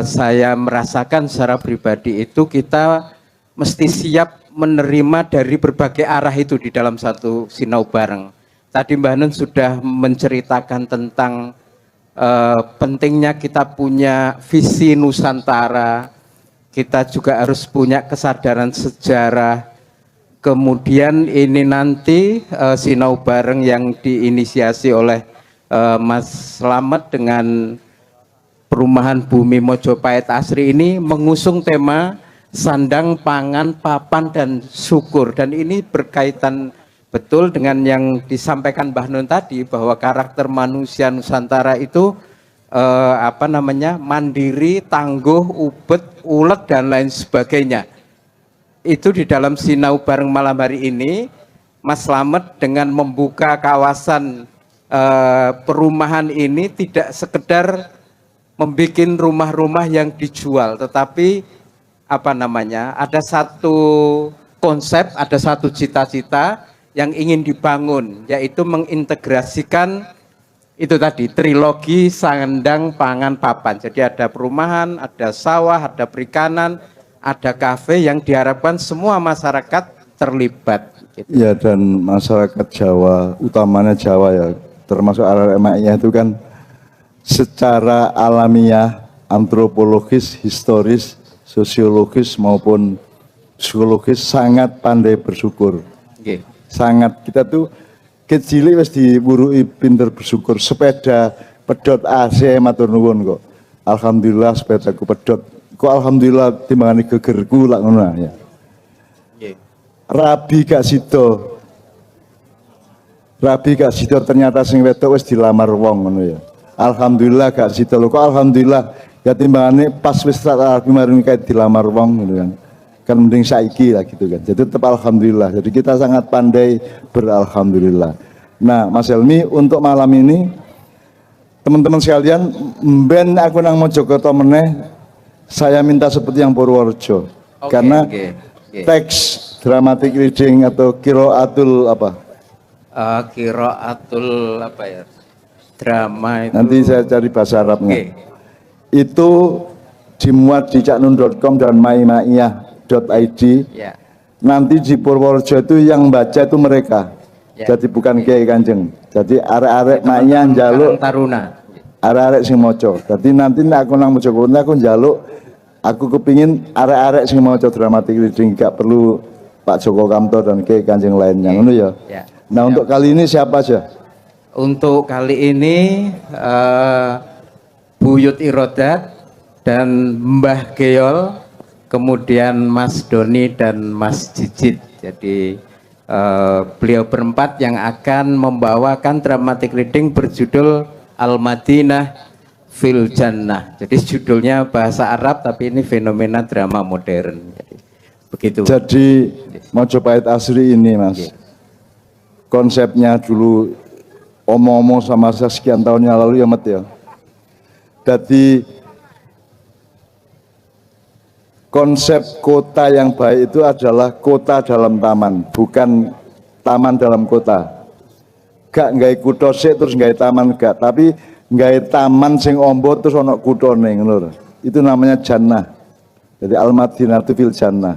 saya merasakan secara pribadi itu kita mesti siap menerima dari berbagai arah itu di dalam satu sinau bareng. Tadi Mbah Nun sudah menceritakan tentang pentingnya kita punya visi Nusantara, kita juga harus punya kesadaran sejarah. Kemudian ini nanti sinau bareng yang diinisiasi oleh Mas Slamet dengan Perumahan Bumi Mojopahit Asri ini mengusung tema sandang, pangan, papan, dan syukur. Dan ini berkaitan betul dengan yang disampaikan Mbah Nun tadi, bahwa karakter manusia Nusantara itu mandiri, tangguh, ubet, ulet, dan lain sebagainya. Itu di dalam sinau bareng malam hari ini, Mas Slamet dengan membuka kawasan perumahan ini tidak sekedar membuat rumah-rumah yang dijual, tetapi ada satu konsep, ada satu cita-cita yang ingin dibangun, yaitu mengintegrasikan itu tadi trilogi sandang, pangan, papan. Jadi ada perumahan, ada sawah, ada perikanan, ada kafe, yang diharapkan semua masyarakat terlibat. Gitu. ya, dan masyarakat Jawa, utamanya Jawa ya, termasuk arah emaknya itu kan secara alamiah, antropologis, historis, sosiologis maupun psikologis sangat pandai bersyukur. Okay. Sangat, kita tuh kecil wis diwurui pinter bersyukur. Sepeda pedot AC matur nuwun kok. Alhamdulillah sepedaku pedot. Kok alhamdulillah timbangane gegerku lak ngono ya. Okay. Rabi gak sida. Rabi gak sida ternyata sing wedok wis dilamar wong ngono ya. Alhamdulillah gak sida lho. Kok alhamdulillah ya timbangane pas wis rabi maring kayak dilamar wong gitu kan. Kan mending saiki lah gitu kan. Jadi tetap alhamdulillah. Jadi kita sangat pandai beralhamdulillah. Nah, Mas Helmi, untuk malam ini teman-teman sekalian, ben aku nang Mojokerto meneh, saya minta seperti yang Purworejo. Karena teks dramatic reading atau qiraatul Qiraatul drama itu. Nanti saya cari bahasa Arabnya. Itu dimuat di caknun.com dan maimaiyah.id. Ya. Nanti di Purworejo itu yang baca itu mereka. Ya. Jadi bukan Kiai Kanjeng. Jadi arek-arek maiyah njaluk Taruna. arek-arek sing maca. Jadi nanti aku nang Mojokerto aku njaluk, aku kepingin arek-arek sing maca dramatic reading, gak perlu Pak Joko Kamto dan Kiai Kanjeng lainnya, ngono ya. Ya. Nah, untuk kali ini siapa aja? Untuk kali ini Buyut Irodat dan Mbah Geol, kemudian Mas Doni dan Mas Jijit. Jadi beliau berempat yang akan membawakan dramatic reading berjudul Al-Madinah fil Jannah. Jadi judulnya bahasa Arab tapi ini fenomena drama modern. Jadi, begitu. Jadi Mojopahit Asri ini, Mas. Konsepnya dulu omong-omong sama saya sekian tahun yang lalu ya, Mat ya. Jadi konsep kota yang baik itu adalah kota dalam taman, bukan taman dalam kota. Gak nggak kutha sik terus nggak taman gak, tapi nggawe taman sing ombo terus ana kuthone ngono lho. Itu namanya jannah. Jadi al-madinatu fil jannah.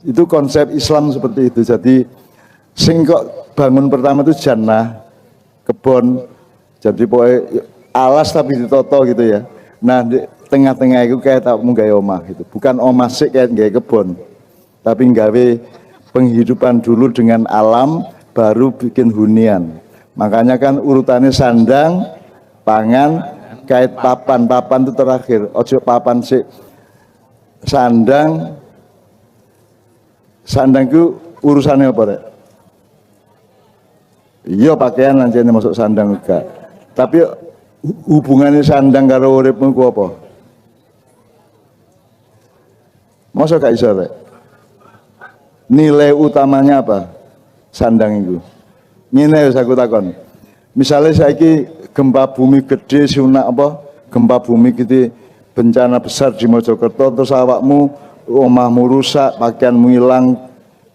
Itu konsep Islam seperti itu. Jadi sing kok bangun pertama itu jannah, kebon. Jadi pokoknya alas tapi ditoto gitu ya. Nah di tengah-tengah itu kayak tak mau gawe omah gitu. Bukan omah sih kayak gawe kebon. Tapi gawe penghidupan dulu dengan alam, baru bikin hunian. Makanya kan urutannya sandang, pangan, kait papan. Papan itu terakhir. Ojo papan sih. Sandang itu urusannya apa rek? Iya pakaian nanti masuk sandang juga. Tapi hubungannya sandang karo uripmu ku apa? Masa gak iso rek? Nilai utamanya apa? Sandang itu. Ngene wis aku takon. Misalnya saiki gempa bumi gede sunat apa? Gempa bumi gede bencana besar di Mojokerto terus awakmu omahmu rusak, pakaianmu hilang,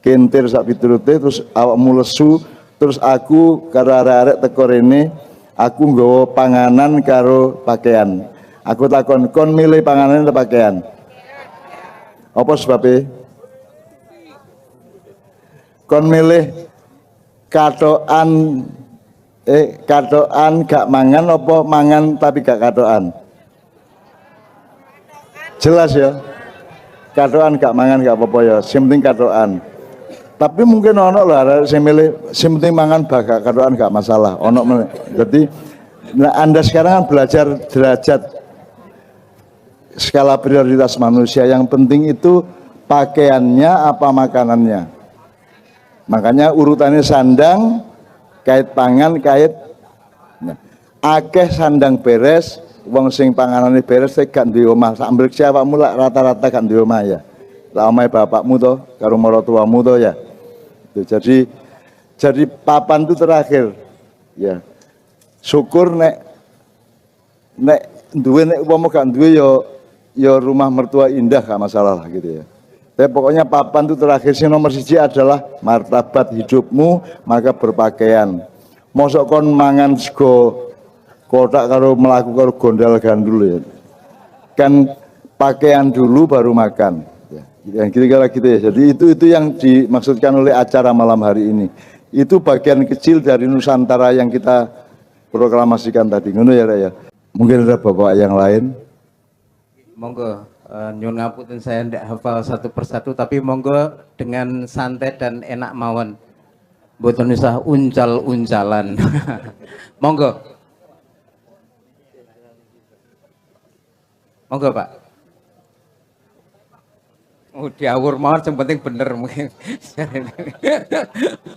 kentir sak piturute terus awakmu lesu, terus aku karo arek-arek teko rene, aku nggawa panganan karo pakaian. Aku takon, kon milih panganan atau pakaian? Apa sebabnya? Kon milih katokan gak mangan apa mangan tapi gak katokan? Jelas ya, katokan gak mangan gak apa-apa ya, yang penting katokan. Tapi mungkin ono lah, saya milih, yang penting mangan gak katokan gak masalah. Ono, jadi, nah Anda sekarang kan belajar derajat skala prioritas manusia. Yang penting itu pakaiannya apa makanannya. Makanya urutannya sandang, kait pangan, kait. Nah, akeh sandang beres. Wong sing panganane beres gak duwe omah. Sambil siapamu lah rata-rata gak duwe omah ya. Lah omahe bapakmu to karo maratuamu to ya. Itu jadi papan itu terakhir. Ya. Syukur nek duwe nek umpama gak duwe ya rumah mertua indah gak masalah lah gitu ya. Tapi pokoknya papan itu terakhir. Sing nomor 1 adalah martabat hidupmu, maka berpakaian. Mosok kon mangan sego kotak karo melaku karo gondal gandul ya. Kan pakaian dulu baru makan. Ya, yang kira-kira gitu ya. Jadi itu yang dimaksudkan oleh acara malam hari ini. Itu bagian kecil dari Nusantara yang kita proklamasikan tadi. Ngono ya, ya. Mungkin ada bapak yang lain. Monggo, nyun ngapunten saya ndak hafal satu persatu, tapi monggo dengan santai dan enak mawon. Mboten usah uncal-uncalan. Monggo. Monggo Pak. Oh diawur mawon yang penting bener mungkin.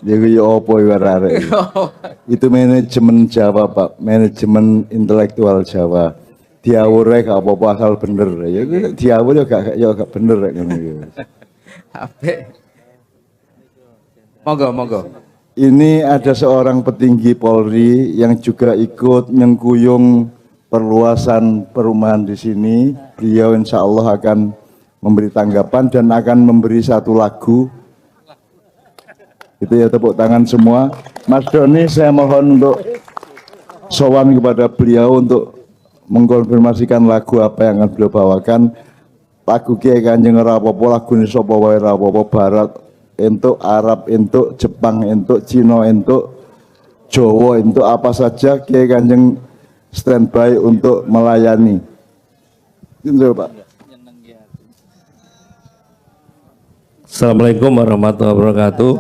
Jadi opo arek. Itu manajemen Jawa Pak, manajemen intelektual Jawa. Diawure gak apa-apa asal bener. Ya diawur ya gak bener rek ngono iki. Apik. Monggo. Ini ada seorang petinggi Polri yang juga ikut nyengkuyung perluasan perumahan di sini. Beliau insya Allah akan memberi tanggapan dan akan memberi satu lagu. Itu ya, tepuk tangan semua. Mas Doni, saya mohon untuk sowan kepada beliau untuk mengkonfirmasikan lagu apa yang akan beliau bawakan. Lagu Kiai Kanjeng Rapopo, lagu ini sapa wae Rapopo, Barat entuk, Arab entuk, Jepang entuk, Cina entuk, Jawa entuk, apa saja Kiai Kanjeng standby untuk melayani. Gitu Pak. Assalamualaikum warahmatullahi wabarakatuh.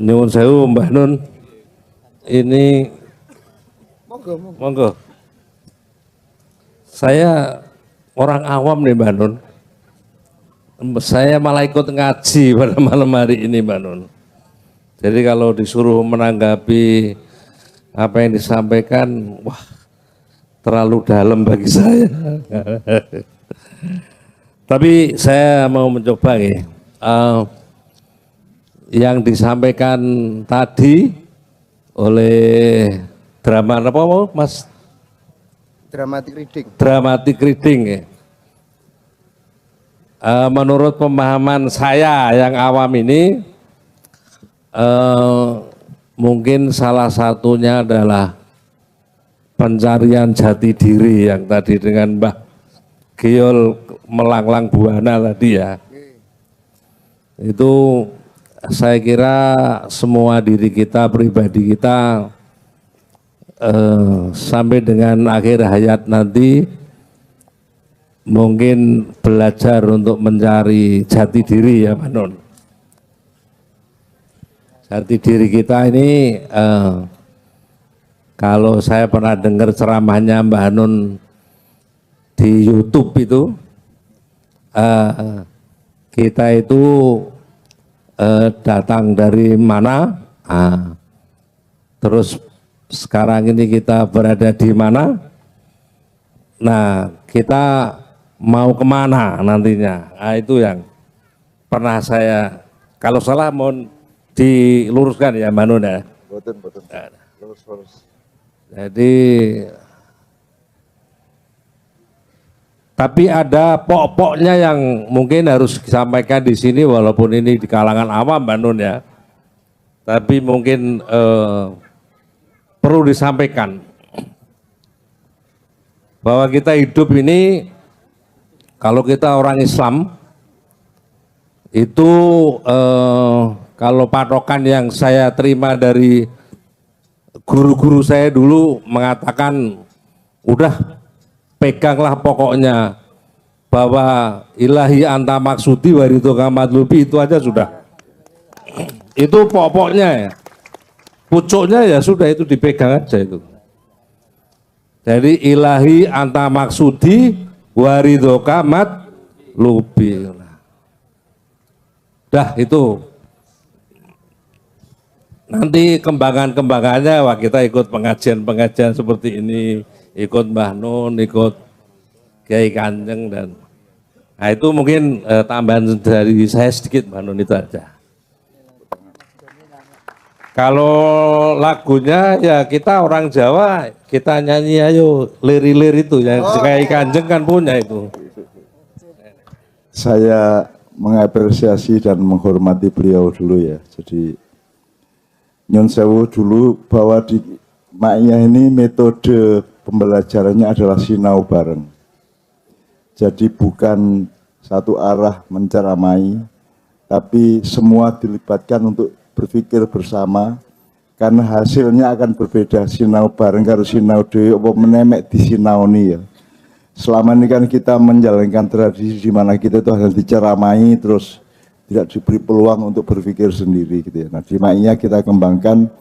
Nyuwun sewu Mbah Nun. Ini monggo. Saya orang awam nih Mbah Nun. Saya malah ikut ngaji pada malam hari ini Mbah Nun. Jadi kalau disuruh menanggapi apa yang disampaikan, wah terlalu dalam bagi saya. Tapi saya mau mencoba ya. Yang disampaikan tadi oleh drama apa Mas? Dramatic reading ya. Menurut pemahaman saya yang awam ini, mungkin salah satunya adalah pencarian jati diri yang tadi dengan Mbah Giol melanglang buana tadi ya. Itu saya kira semua diri kita, pribadi kita sampai dengan akhir hayat nanti mungkin belajar untuk mencari jati diri ya Pak Nun. Jati diri kita ini kalau saya pernah dengar ceramahnya Mbah Nun di YouTube itu, kita itu datang dari mana, terus sekarang ini kita berada di mana, nah kita mau kemana nantinya, itu yang pernah saya, kalau salah mohon diluruskan ya Mbah Nun ya. Betul. Lurus. Jadi tapi ada pokoknya yang mungkin harus disampaikan di sini walaupun ini di kalangan awam Mbak Nun ya. Tapi mungkin perlu disampaikan bahwa kita hidup ini kalau kita orang Islam itu kalau patokan yang saya terima dari guru-guru saya dulu mengatakan udah peganglah pokoknya bahwa ilahi anta maksudi waridhoka matlubi, itu aja sudah. Itu pokoknya ya. Pucuknya ya sudah itu dipegang aja itu. Jadi ilahi anta maksudi waridhoka matlubi. Dah itu. Nanti kembangan-kembangannya wah kita ikut pengajian-pengajian seperti ini, ikut Mbah Nun, ikut Kiai Kanjeng dan nah itu mungkin tambahan dari saya sedikit Mbah Nun itu aja. Kalau lagunya ya kita orang Jawa, kita nyanyi ayo lir-lir itu yang Kiai Kanjeng kan punya itu. Saya mengapresiasi dan menghormati beliau dulu ya. Jadi Nyun sewu dulu bahwa di Ma'iyah ini metode pembelajarannya adalah sinau bareng. Jadi bukan satu arah menceramai, tapi semua dilibatkan untuk berpikir bersama, karena hasilnya akan berbeda. Sinau bareng karo sinau dewe apa menemek di sinauni ya. Selama ini kan kita menjalankan tradisi di mana kita itu hanya diceramai terus tidak diberi peluang untuk berpikir sendiri gitu ya. Nah di Ma'iyah kita kembangkan,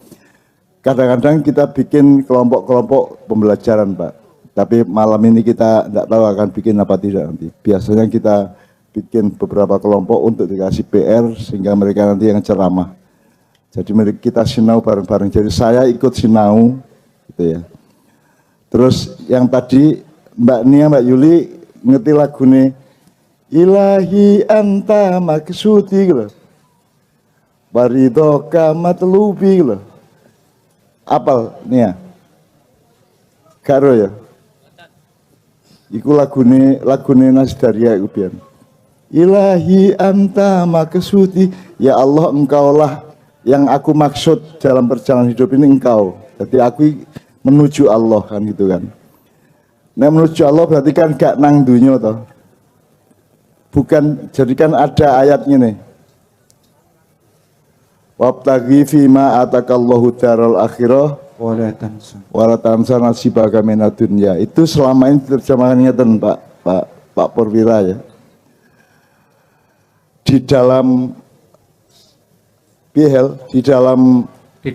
kadang-kadang kita bikin kelompok-kelompok pembelajaran Pak. Tapi malam ini kita tidak tahu akan bikin apa tidak nanti. Biasanya kita bikin beberapa kelompok untuk dikasih PR sehingga mereka nanti yang ceramah. Jadi kita sinau bareng-bareng. Jadi saya ikut sinau gitu ya. Terus yang tadi Mbak Nia, Mbak Yuli ngerti lagu nih. Ilahi anta maksudi gitu. Waridhoka matlubi gitu. Apal Nia? Karo ya? Iku lagune Nasdaria iku pian. Ilahi anta maksudi, ya Allah engkaulah yang aku maksud dalam perjalanan hidup ini engkau. Jadi aku menuju Allah kan gitu kan. Nah menuju Allah berarti kan gak nang dunya toh. Bukan, jadi kan ada ayatnya nih. Wabtaghi fima atakallahu daral akhirah wala tansa nasibaka minad dunya. Itu selama ini terjemahannya Pak Purwira ya. Di dalam di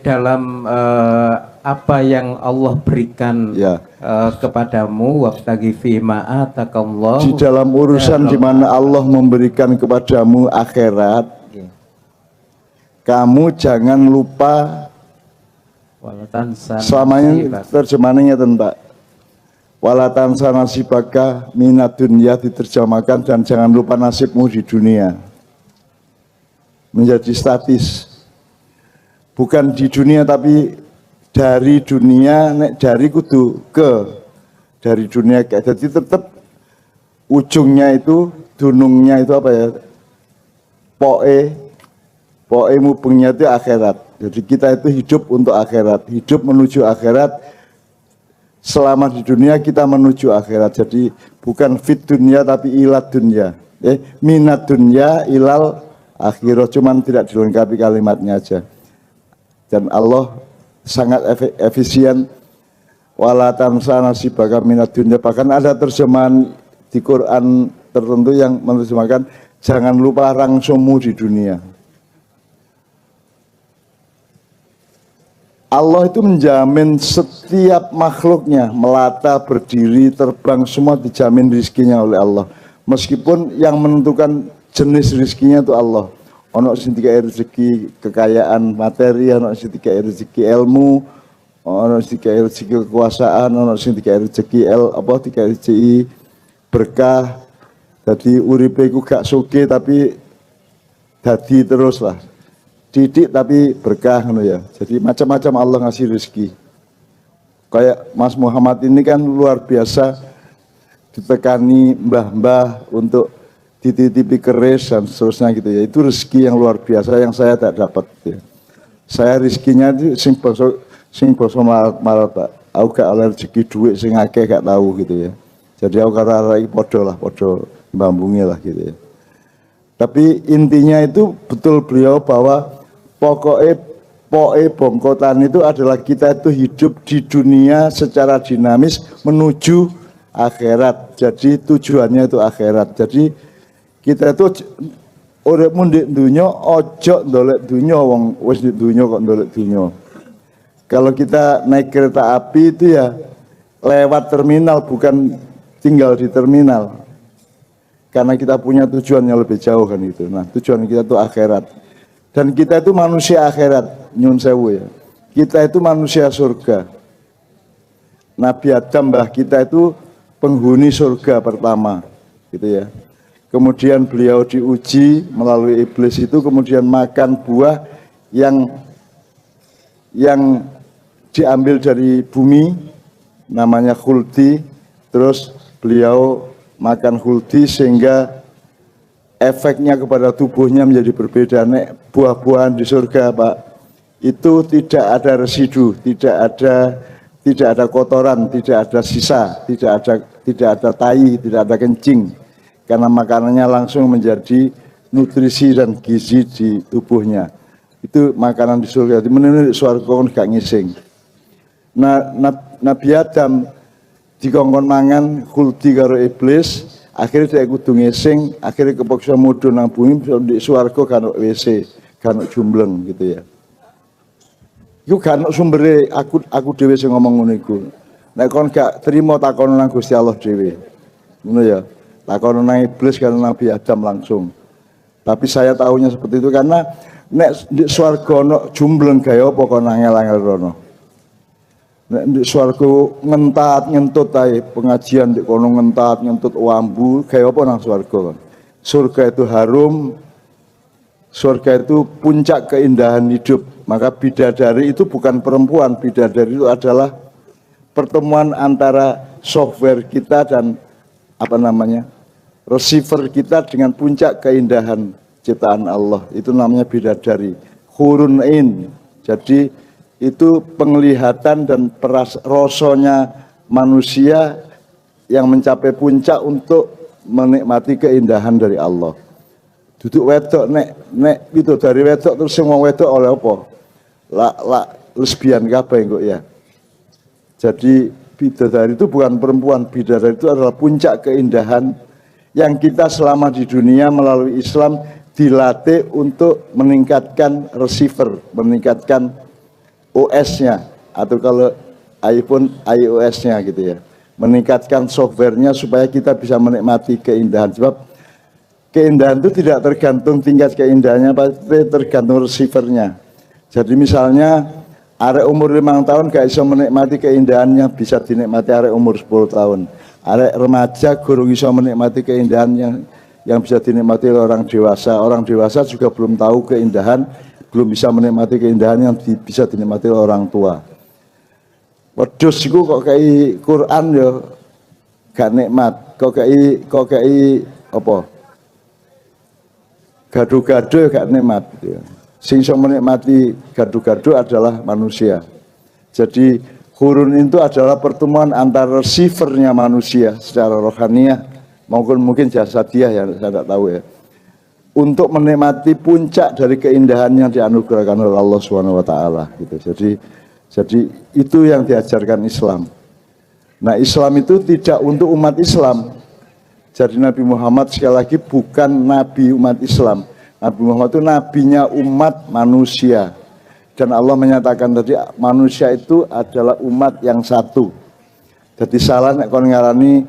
dalam apa yang Allah berikan ya kepadamu, wabtaghi fima atakallahu, di dalam urusan di mana Allah memberikan kepadamu akhirat, kamu jangan lupa. Selama ini terjemahannya tentang wala tansa nasibaka minad dunya diterjemahkan dan jangan lupa nasibmu di dunia. Menjadi statis. Bukan di dunia tapi dari dunia, dari kudu ke dari dunia ke. Jadi tetap ujungnya itu, dunungnya itu apa ya? Poe mubengnya itu akhirat. Jadi kita itu hidup untuk akhirat, hidup menuju akhirat. selama di dunia kita menuju akhirat. Jadi bukan fit dunia tapi ilat dunia. Minat dunia ilal akhirat, cuman tidak dilengkapi kalimatnya aja. Dan Allah sangat efisien. Wala tansa nasibaka minat dunia. Bahkan ada terjemahan di Quran tertentu yang menerjemahkan jangan lupa rangsumu di dunia. Allah itu menjamin setiap makhluknya, melata, berdiri, terbang, semua dijamin rizkinya oleh Allah. Meskipun yang menentukan jenis rizkinya itu Allah. Ono sing dikai rezeki kekayaan materi, ono sing dikai rezeki ilmu, ono sing dikai rezeki kekuasaan, ono sing dikai rezeki dikai rezeki berkah. Jadi uripe iku gak sugih tapi dadi terus lah. Didik tapi berkah ngono ya. Jadi macam-macam Allah ngasih rezeki. Kayak Mas Muhammad ini kan luar biasa ditekani mbah-mbah untuk dititipi keris dan seterusnya gitu ya. Itu rezeki yang luar biasa yang saya tak dapat ya. Saya rezekinya itu sing basa marat Pak. Aku gak oleh rezeki duit sing akeh gak tahu gitu ya. Jadi aku karo iki padha mbambungi lah gitu ya. Tapi intinya itu betul beliau bahwa pokoknya bongkotan itu adalah kita itu hidup di dunia secara dinamis menuju akhirat. Jadi tujuannya itu akhirat. Jadi kita itu uripmu ndek dunya ojo ndolek dunya wong wis ndek dunya kok ndolek dunya. Kalau kita naik kereta api itu ya lewat terminal, bukan tinggal di terminal. Karena kita punya tujuan yang lebih jauh kan itu. Nah, tujuan kita itu akhirat. Dan kita itu manusia akhirat, nyun sewu ya. Kita itu manusia surga. Nabi Adam mbah kita itu penghuni surga pertama, gitu ya. Kemudian beliau diuji melalui iblis itu, kemudian makan buah yang diambil dari bumi, namanya khuldi. Terus beliau makan khuldi sehingga efeknya kepada tubuhnya menjadi berbeda. Nek buah-buahan di surga Pak, itu tidak ada residu, tidak ada kotoran, tidak ada sisa, tidak ada tai, tidak ada kencing, karena makanannya langsung menjadi nutrisi dan gizi di tubuhnya. Itu makanan di surga. Di menurut surga kon gak ngising. Nah, Nabi Adam dikongkon mangan khuldi karo iblis. Akhirnya dia kudu ngising, akhirnya kepaksa mudhun nang bumi di swarga kan WC, kan jumbleng gitu ya. Iku kan sumbere aku dhewe sing ngomong ngono iku. Nek kon gak trimo takon nang Gusti Allah dhewe. Ngono ya. Takon nang iblis kan Nabi Adam langsung. Tapi saya tahunya seperti itu karena nek di swarga ono jumbleng gawe apa kon angel-angel rono. Nek di swarga ngentat ngentut ae pengajian di kono ngentat ngentut wambu kayak apa nang swarga kan. Surga itu harum, surga itu puncak keindahan hidup. Maka bidadari itu bukan perempuan, bidadari itu adalah pertemuan antara software kita dan receiver kita dengan puncak keindahan ciptaan Allah. Itu namanya bidadari, hurun ain. Jadi itu penglihatan dan rasanya manusia yang mencapai puncak untuk menikmati keindahan dari Allah. Duduk wedok nek itu dari wedok terus semua wedok oleh apa? Lesbian kabeh kok ya. Jadi bidadari itu bukan perempuan, bidadari itu adalah puncak keindahan yang kita selama di dunia melalui Islam dilatih untuk meningkatkan receiver, meningkatkan OS-nya atau kalau iPhone iOS-nya gitu ya, meningkatkan softwarenya supaya kita bisa menikmati keindahan. Sebab keindahan itu tidak tergantung tingkat keindahannya, tapi tergantung receivernya. Jadi misalnya arek umur 5 tahun gak bisa menikmati keindahannya, bisa dinikmati arek umur 10 tahun. Arek remaja gurung bisa menikmati keindahannya yang bisa dinikmati oleh orang dewasa. Orang dewasa juga belum tahu keindahan, belum bisa menikmati keindahan yang bisa dinikmati oleh orang tua. Wedhus iku kok kayak Quran ya gak nikmat, kok kayak apa? Gado-gado ya gak nikmat gitu ya. Sing iso menikmati gado-gado adalah manusia. Jadi Qurun itu adalah pertemuan antara receivernya manusia secara rohaniah maupun mungkin jasadiah, yang saya tidak tahu ya, untuk menikmati puncak dari keindahan yang dianugerahkan oleh Allah Subhanahu wa taala gitu. Jadi itu yang diajarkan Islam. Nah, Islam itu tidak untuk umat Islam. Jadi Nabi Muhammad sekali lagi bukan nabi umat Islam. Nabi Muhammad itu nabinya umat manusia. Dan Allah menyatakan tadi manusia itu adalah umat yang satu. Jadi salah nek kon ngarani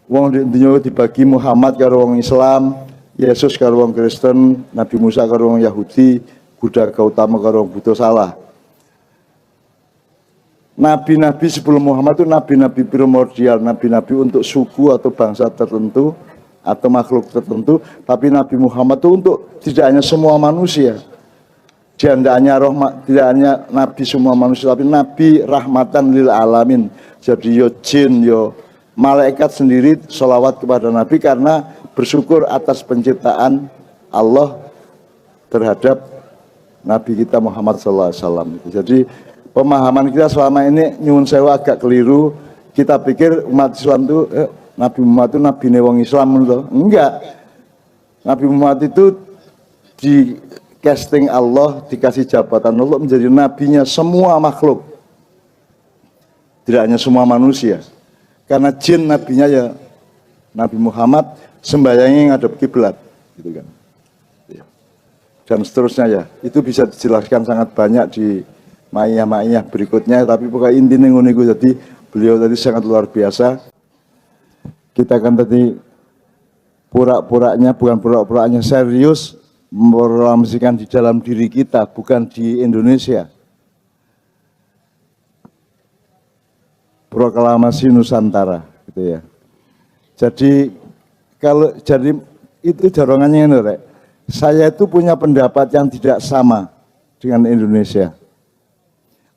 wong dunya dibagi Muhammad karo wong Islam, Yesus karo wong Kristen, Nabi Musa karo wong Yahudi, Buddha Gautama karo wong Buddha, salah. Nabi-nabi sebelum Muhammad itu nabi-nabi primordial, nabi-nabi untuk suku atau bangsa tertentu atau makhluk tertentu, tapi Nabi Muhammad itu untuk tidak hanya semua manusia. Dia tidak hanya nabi semua manusia, tapi nabi rahmatan lil alamin. Jadi yo jin, yo malaikat sendiri sholawat kepada nabi karena bersyukur atas penciptaan Allah terhadap nabi kita Muhammad SAW. Jadi pemahaman kita selama ini nyuwun sewu agak keliru. Kita pikir umat Islam itu Nabi Muhammad itu nabi wong Islam loh. Enggak. Nabi Muhammad itu di casting Allah, dikasih jabatan Allah menjadi nabinya semua makhluk. Tidak hanya semua manusia. Karena jin nabinya ya Nabi Muhammad, sembayangnya ngadep kiblat gitu kan. Dan seterusnya ya. Itu bisa dijelaskan sangat banyak di ma'iyah berikutnya, tapi pokoknya intinya ngono iku. Jadi beliau tadi sangat luar biasa. Kita kan tadi bukan pura-puranya serius memproklamasikan di dalam diri kita, bukan di Indonesia. Proklamasi Nusantara gitu ya. Jadi itu dorongannya ini, Rek. Saya itu punya pendapat yang tidak sama dengan Indonesia.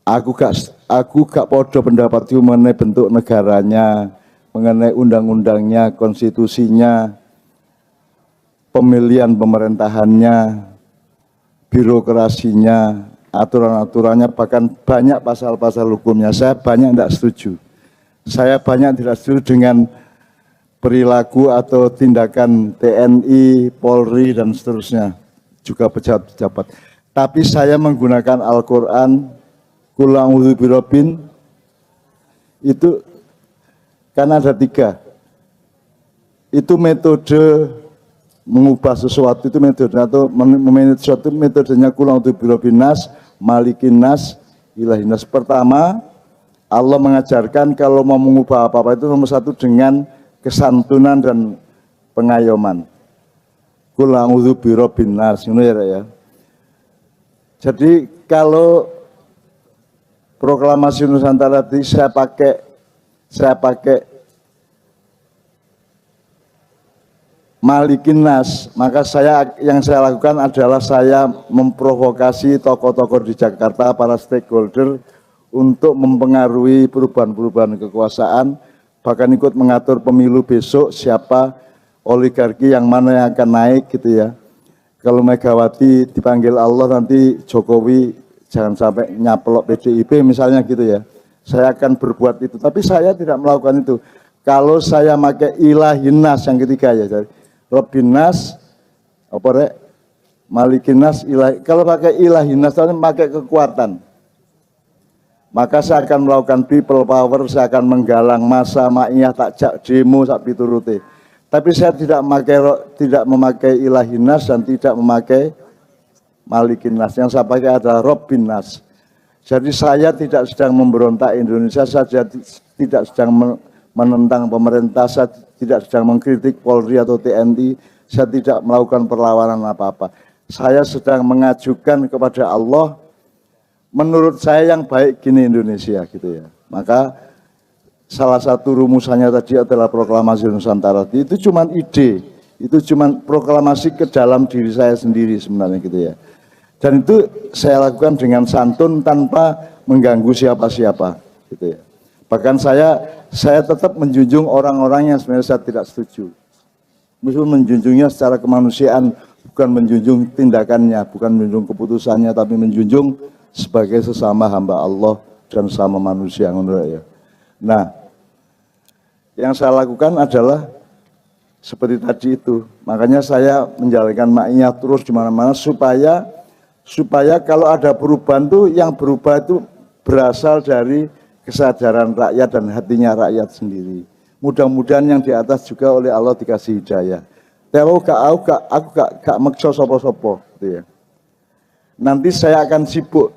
Aku gak podo pendapat itu mengenai bentuk negaranya, mengenai undang-undangnya, konstitusinya, pemilihan pemerintahannya, birokrasinya, aturan-aturannya, bahkan banyak pasal-pasal hukumnya. Saya banyak tidak setuju. Saya banyak tidak setuju dengan perilaku atau tindakan TNI, Polri, dan seterusnya, juga pejabat-pejabat. Tapi saya menggunakan Al-Quran, Qul a'udzu birabbin, itu kan ada 3. Itu metode mengubah sesuatu, itu metode atau memanage sesuatu, metodenya Qul a'udzu birabbin nas, malikin nas, ilahin nas. Pertama, Allah mengajarkan kalau mau mengubah apa-apa itu nomor 1 dengan kesantunan dan pengayoman. Qul a'udzu birabbin nas, ngono ya. Jadi kalau proklamasi Nusantara tadi saya pakai malikin nas, maka yang saya lakukan adalah saya memprovokasi tokoh-tokoh di Jakarta, para stakeholder untuk mempengaruhi perubahan-perubahan kekuasaan, bahkan ikut mengatur pemilu besok, siapa oligarki yang mana yang akan naik gitu ya. Kalau Megawati dipanggil Allah, nanti Jokowi jangan sampai nyaplok PDIP misalnya gitu ya. Saya akan berbuat itu, tapi saya tidak melakukan itu. Kalau saya pakai ilahin nas yang ketiga ya, jadi Rabbin nas, apa rek, malikin nas, ilahi. Kalau pakai ilahin nas, itu pakai kekuatan. Maka saya akan melakukan people power, saya akan menggalang massa, ma'iyah, takjak, demo, sak piturute. Tapi saya tidak memakai ilahin nas dan tidak memakai malikin nas. Yang saya pakai adalah Rabbin nas. Jadi saya tidak sedang memberontak Indonesia, saya tidak sedang menentang pemerintah, saya tidak sedang mengkritik Polri atau TNI, saya tidak melakukan perlawanan apa-apa. Saya sedang mengajukan kepada Allah, menurut saya yang baik gini Indonesia gitu ya. Maka salah satu rumusannya tadi adalah proklamasi Nusantara. Itu cuma ide, itu cuma proklamasi ke dalam diri saya sendiri sebenarnya gitu ya. Dan itu saya lakukan dengan santun tanpa mengganggu siapa-siapa gitu ya. Bahkan saya tetap menjunjung orang-orang yang sebenarnya saya tidak setuju. Meskipun menjunjungnya secara kemanusiaan, bukan menjunjung tindakannya, bukan menjunjung keputusannya, tapi menjunjung sebagai sesama hamba Allah dan sama manusia ngono ya. Nah, yang saya lakukan adalah seperti tadi itu. Makanya saya menjalankan maknya terus di mana-mana supaya kalau ada perubahan tuh yang berubah itu berasal dari kesadaran rakyat dan hatinya rakyat sendiri. Mudah-mudahan yang di atas juga oleh Allah dikasih hidayah. Tapi aku gak maksa sopo-sopo gitu ya. Nanti saya akan sibuk,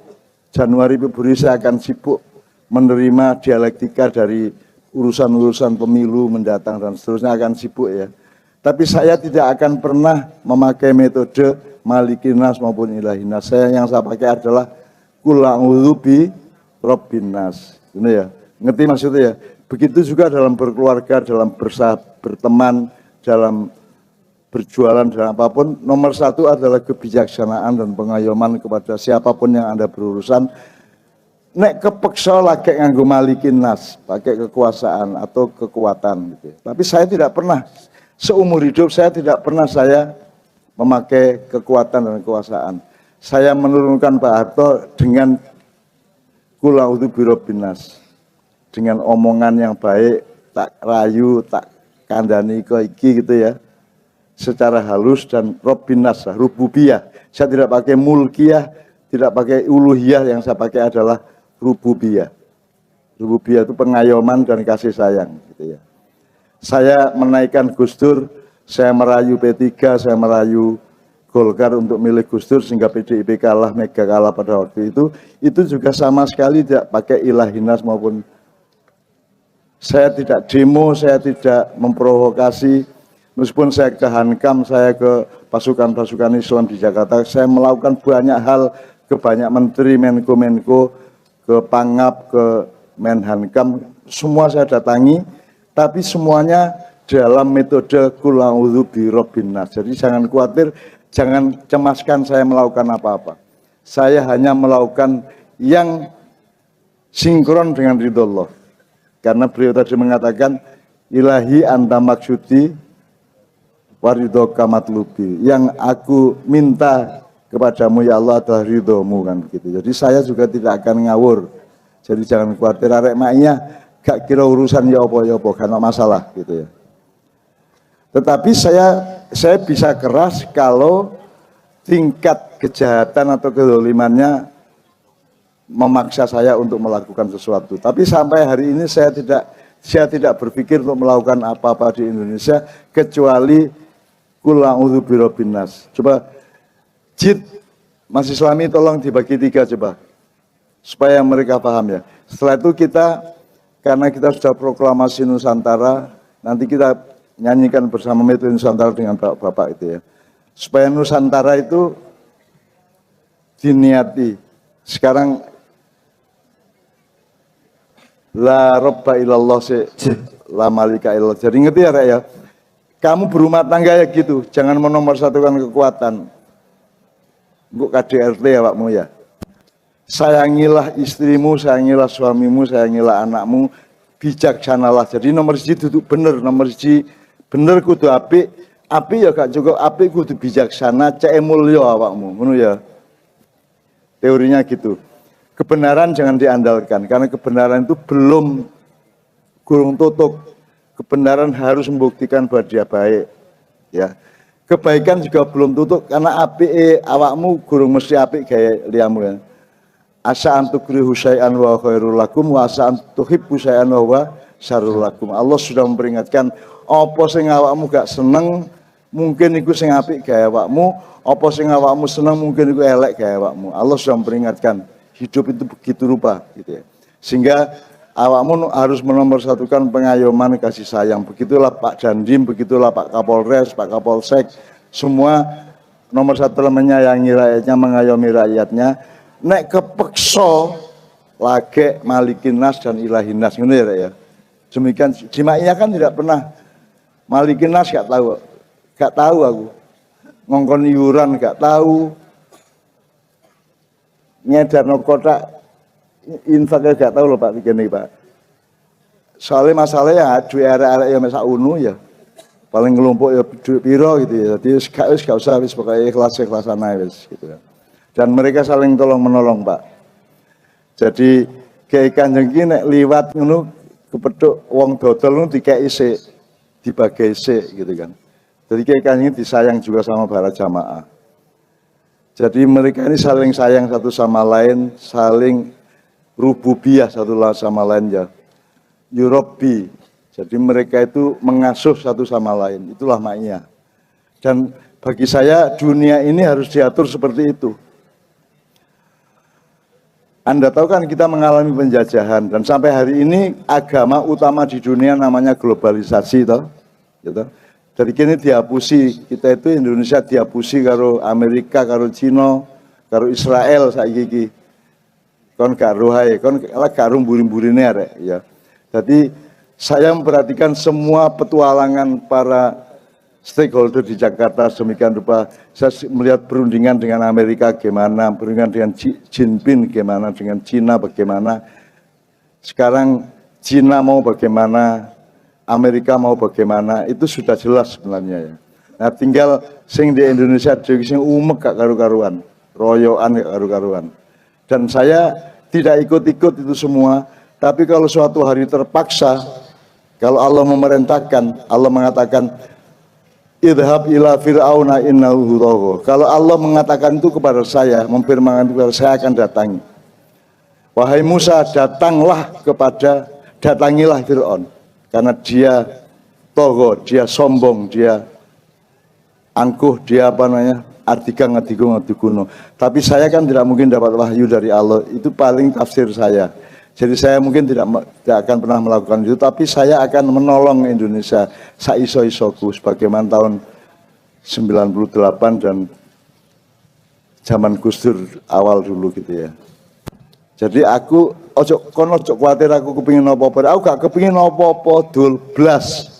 Januari Februari saya akan sibuk menerima dialektika dari urusan-urusan pemilu mendatang dan seterusnya, akan sibuk ya. Tapi saya tidak akan pernah memakai metode Malikin Nas maupun Ilahin Nas. Yang saya pakai adalah Qul a'udzu bi Rabbin Nas. Ini ya, ngerti maksudnya ya. Begitu juga dalam berkeluarga, dalam berteman, dalam berjualan, dalam apapun. Nomor satu adalah kebijaksanaan dan pengayoman kepada siapapun yang Anda berurusan. Nek kepeksa lagi nganggo Malikin Nas, pakai kekuasaan atau kekuatan gitu. Tapi saya tidak pernah, seumur hidup saya tidak pernah saya memakai kekuatan dan kekuasaan. Saya menurunkan Pak Harto dengan Qul a'udzu birabbin nas. Dengan omongan yang baik, tak rayu, tak kandani iki gitu ya. Secara halus dan Rabbin Nas, rububiyah. Saya tidak pakai mulkiyah, tidak pakai uluhiyah, yang saya pakai adalah rububiyah. Rububiyah itu pengayoman dan kasih sayang gitu ya. Saya menaikkan Gus Dur, saya merayu P3, saya merayu Golkar untuk milih Gus Dur sehingga PDIP kalah, Mega kalah pada waktu itu juga sama sekali tidak pakai Ilahinas maupun saya tidak demo, saya tidak memprovokasi. Meskipun saya ke Hankam, saya ke pasukan-pasukan Islam di Jakarta, saya melakukan banyak hal ke banyak menteri, Menko, ke Pangap, ke Menhankam, semua saya datangi, tapi semuanya dalam metode Qul a'udzu birabbin nas. Jadi jangan khawatir, jangan cemaskan saya melakukan apa-apa. Saya hanya melakukan yang sinkron dengan ridho Allah. Karena beliau tadi mengatakan, ilahi anta maksudi waridho kamatlubi. Yang aku minta kepadamu ya Allah adalah ridhomu, kan begitu. Jadi saya juga tidak akan ngawur. Jadi jangan khawatir, arek maknya gak kira urusan ya apa karena masalah gitu ya. Tetapi saya bisa keras kalau tingkat kejahatan atau kedolimannya memaksa saya untuk melakukan sesuatu. Tapi sampai hari ini saya tidak berpikir untuk melakukan apa-apa di Indonesia kecuali Qul a'udzu birabbin nas. Coba Jid, Mas Islami tolong dibagi 3 coba supaya mereka paham ya. Setelah itu karena kita sudah proklamasi Nusantara, nanti kita nyanyikan bersama metode Nusantara dengan Bapak itu ya. Supaya Nusantara itu diniati. Sekarang la robba ilallah la malika ilallah. Jadi ngerti ya Rek ya? Kamu berumah tangga ya gitu, jangan menomorsatukan kekuatan. Untuk KDRT ya Pakmu ya. Sayangilah istrimu, sayangilah suamimu, sayangilah anakmu, bijaksanalah. Jadi nomor 1 duduk bener, nomor 1 bener kudu apik ya gak cukup apik kudu bijaksana, cek mulya awakmu, ngono ya. Teorinya gitu. Kebenaran jangan diandalkan, karena kebenaran itu belum gurung tutup. Kebenaran harus membuktikan bahwa dia baik. Ya. Kebaikan juga belum tutup, karena apik awakmu gurung mesti apik gaya liamu ya. Asa antukrihu syai'an wa khairul lakum wa asa antuhibbu syai'an wa syarrul lakum. Allah sudah memperingatkan, apa sing awakmu gak seneng mungkin iku sing apik gaya awakmu, apa sing awakmu seneng mungkin iku elek gaya awakmu. Allah sudah memperingatkan. Hidup itu begitu rupa gitu ya. Sehingga awakmu harus menomorsatukan pengayoman kasih sayang. Begitulah Pak Dandim, begitulah Pak Kapolres, Pak Kapolsek, semua nomor 1 menyayangi rakyatnya, mengayomi rakyatnya. Nek kepeksa lagi Malikin Nas dan Ilahin Nas, ngono ya. Demikian Jimaiyah kan tidak pernah Malikin Nas, gak tahu aku. Ngongkon iuran gak tahu. Ngedarno kotak infaknya gak tahu loh Pak begini Pak. Soalnya masalahnya duit arek-arek yang mesak unu ya. Paling ngelompok ya duit piro gitu ya. Jadi gak usah wis pokoknya ikhlasan aja wis gitu ya. Dan mereka saling tolong menolong Pak. Jadi Kiai Kanjeng ki nek liwat ngono kepethuk wong dodol ngono dikeki sik, dibagi sik gitu kan. Jadi Kiai Kanjeng disayang juga sama para jamaah. Jadi mereka ini saling sayang satu sama lain, saling rububiyah satu sama lain ya. Yurobi. Jadi mereka itu mengasuh satu sama lain. Itulah maknya. Dan bagi saya dunia ini harus diatur seperti itu. Anda tahu kan kita mengalami penjajahan dan sampai hari ini agama utama di dunia namanya globalisasi toh. Gitu. Dari kini dihapusi, kita itu Indonesia dihapusi karo Amerika, karo Cina, karo Israel saiki iki. Kon gak rohae, kon gak rumburi-mburine arek ya. Jadi saya memperhatikan semua petualangan para stakeholder di Jakarta sedemikian rupa. Saya melihat perundingan dengan Amerika bagaimana, perundingan dengan Jinping bagaimana, dengan Cina bagaimana. Sekarang Cina mau bagaimana, Amerika mau bagaimana, itu sudah jelas sebenarnya ya. Nah tinggal sing di Indonesia dhewe sing umek gak karu-karuan, royokan gak karu-karuan. Dan saya tidak ikut-ikut itu semua, tapi kalau suatu hari terpaksa, kalau Allah memerintahkan, Allah mengatakan idhab ila fir'auna innahu tagha. Kalau Allah mengatakan itu kepada saya, memfirmankan kepada saya akan datangi. Wahai Musa, datangilah Fir'aun. Karena dia togo, dia sombong, dia angkuh, dia artigang-artigung. Tapi saya kan tidak mungkin dapat wahyu dari Allah, itu paling tafsir saya. Jadi saya mungkin tidak akan pernah melakukan itu, tapi saya akan menolong Indonesia saiso-isoku sebagaimana tahun 98 dan zaman Gus Dur awal dulu gitu ya. Jadi aku ojo kuatir aku kepingin apa-apa. Aku gak kepingin apa-apa dul blas.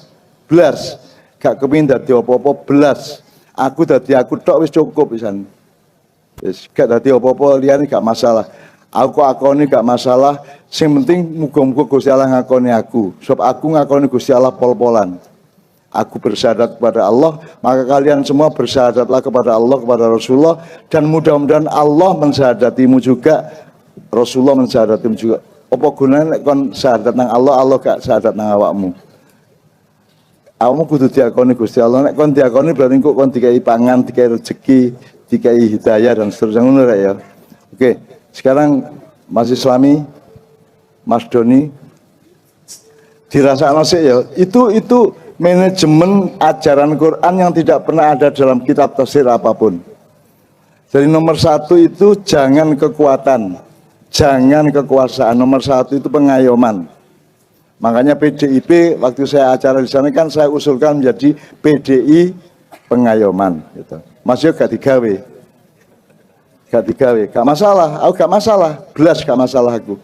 Gak kepingin dadi apa-apa blas. Aku tok wis cukup pisan. Wis gak dadi apa-apa liyane gak masalah. Aku akoni gak masalah. Sing penting muga-muga Gusti Allah ngakoni aku. Sebab aku ngakoni Gusti Allah pol-polan. Aku bersyahadat kepada Allah, maka kalian semua bersyahadatlah kepada Allah, kepada Rasulullah, dan mudah-mudahan Allah mensyahadatimu juga. Rasulullah mensyahadatim juga. Apa gunanya nek kon syahadat nang Allah, Allah gak syahadat nang awakmu. Awakmu kudu diakoni Gusti Allah. Nek kon diakoni berarti kok kon dikai pangan, dikai rezeki, dikai hidayah dan seterusnya ngono ya. Oke, sekarang Mas Islami, Mas Doni dirasakno sik ya. Itu manajemen ajaran Quran yang tidak pernah ada dalam kitab tafsir apapun. Jadi nomor satu itu jangan kekuatan. Jangan kekuasaan. Nomor satu itu pengayoman. Makanya PDIP waktu saya acara di sana kan saya usulkan menjadi PDI pengayoman. Gitu. Mas yo gak digawe, gak masalah. Aku gak masalah, belas gak masalah aku.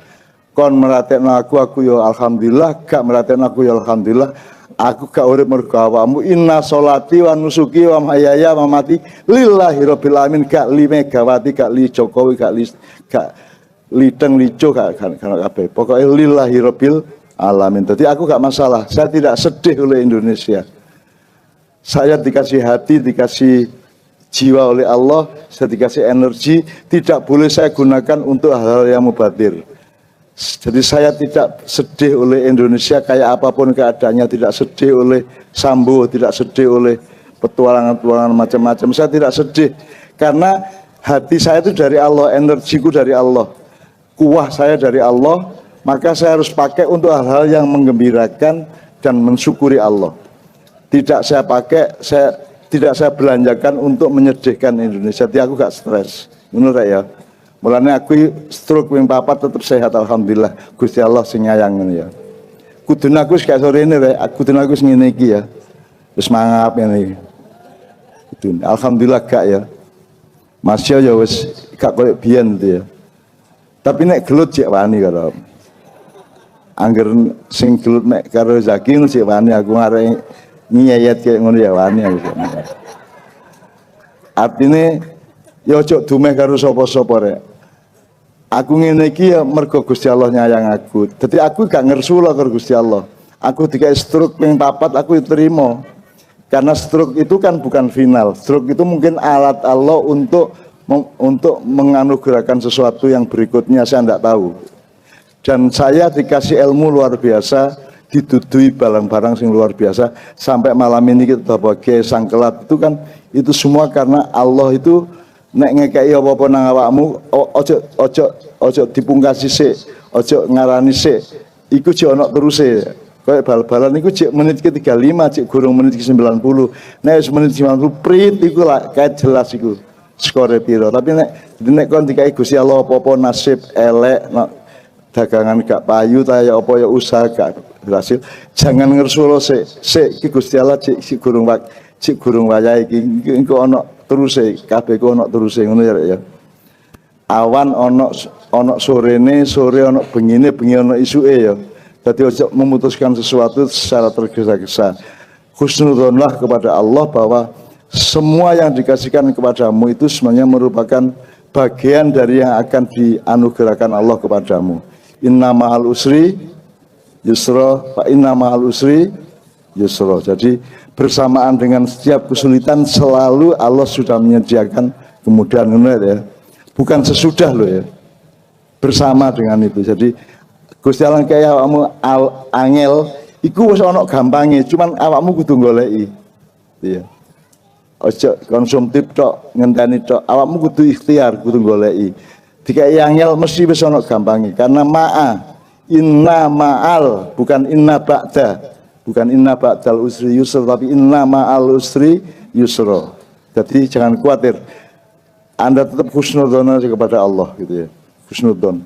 Kon meratekno aku yo alhamdulillah. Gak meratekno aku yo alhamdulillah. Aku gak urip mergo awakmu. Inna sholati wa nusuki wa mahyaya wa mamati lillahi rabbil alamin. Gak li Megawati, gak li Jokowi, gak Lideng lico gak kabeh. Pokoknya lillahi rabbil alamin. Jadi aku gak masalah. Saya tidak sedih oleh Indonesia. Saya dikasih hati, dikasih jiwa oleh Allah, saya dikasih energi. Tidak boleh saya gunakan untuk hal-hal yang mubadir. Jadi saya tidak sedih oleh Indonesia kayak apapun keadaannya. Tidak sedih oleh Sambo, tidak sedih oleh petualangan-petualangan macam-macam. Saya tidak sedih karena hati saya itu dari Allah, energiku dari Allah. Kuah saya dari Allah, maka saya harus pakai untuk hal-hal yang menggembirakan dan mensyukuri Allah. Tidak saya belanjakan untuk menyedihkan Indonesia. Jadi aku gak stres. Menurut ya. Mulanya aku stroke ping 4 tetap sehat alhamdulillah. Gusti Allah sing nyayang ya. Kudune aku kayak sore ini rek, kudune aku ngene iki ya. Wis mangap ngene. Kudune alhamdulillah gak ya. Masya ya wis gak koyo biyen gitu ya. Tapi nek gelut cek wani karo. Angger sing gelut mek karo Zaki cek wani aku arek nyeyet kayak ngono ya wani aku. Artine ya ojo dumeh karo sapa-sapa rek. Aku ngene iki ya mergo Gusti Allah nyayang aku. Dadi aku gak ngersula karo Gusti Allah. Aku dikai stroke ping 4 aku terima. Karena stroke itu kan bukan final. Stroke itu mungkin alat Allah untuk menganugerahkan sesuatu yang berikutnya saya tidak tahu. Dan saya dikasih ilmu luar biasa, didudui barang-barang sing luar biasa, sampai malam ini kita sebagai sangkelat itu kan, itu semua karena Allah itu nek ngekei apa-apa nang awakmu, ojo dipungkasi sik, ojo ngarani sik, iku jek ono teruse. Kayak bal-balan iku jek menit ke 35, jek gurung menit ke 90. Nek wis menit 90 prit iku lah kayak jelas iku skore piro. Tapi nek kon dikai Gusti Allah apa-apa nasib elek, dagangan gak payu ta ya apa ya usaha gak berhasil, jangan ngersulo sik iki Gusti Allah cik gurung wayahe iki engko ana teruse, kabeh ku ana teruse ngono ya. Awan ana sorene, sore ana bengine, bengi ana isuke ya. Dadi ojo memutuskan sesuatu secara tergesa-gesa. Husnudzonlah kepada Allah bahwa semua yang dikasihkan kepadamu itu sebenarnya merupakan bagian dari yang akan dianugerahkan Allah kepadamu. Inna ma'al usri yusra, fa inna ma'al usri yusra. Jadi bersamaan dengan setiap kesulitan selalu Allah sudah menyediakan kemudahan ya. Bukan sesudah loh ya. Bersama dengan itu. Jadi Gusti Allah kaya awakmu angel iku wis ana gampange, cuman awakmu kudu goleki. Iya. Ojo konsumtif tok, ngenteni tok. Awakmu kudu ikhtiar, kudu goleki. Dikai angel mesti wis ana gampange karena inna ma'al bukan inna ba'da, bukan inna ba'dal usri yusra, tapi inna ma'al usri yusra. Jadi jangan khawatir, Anda tetap husnudzon kepada Allah gitu ya, husnudzon,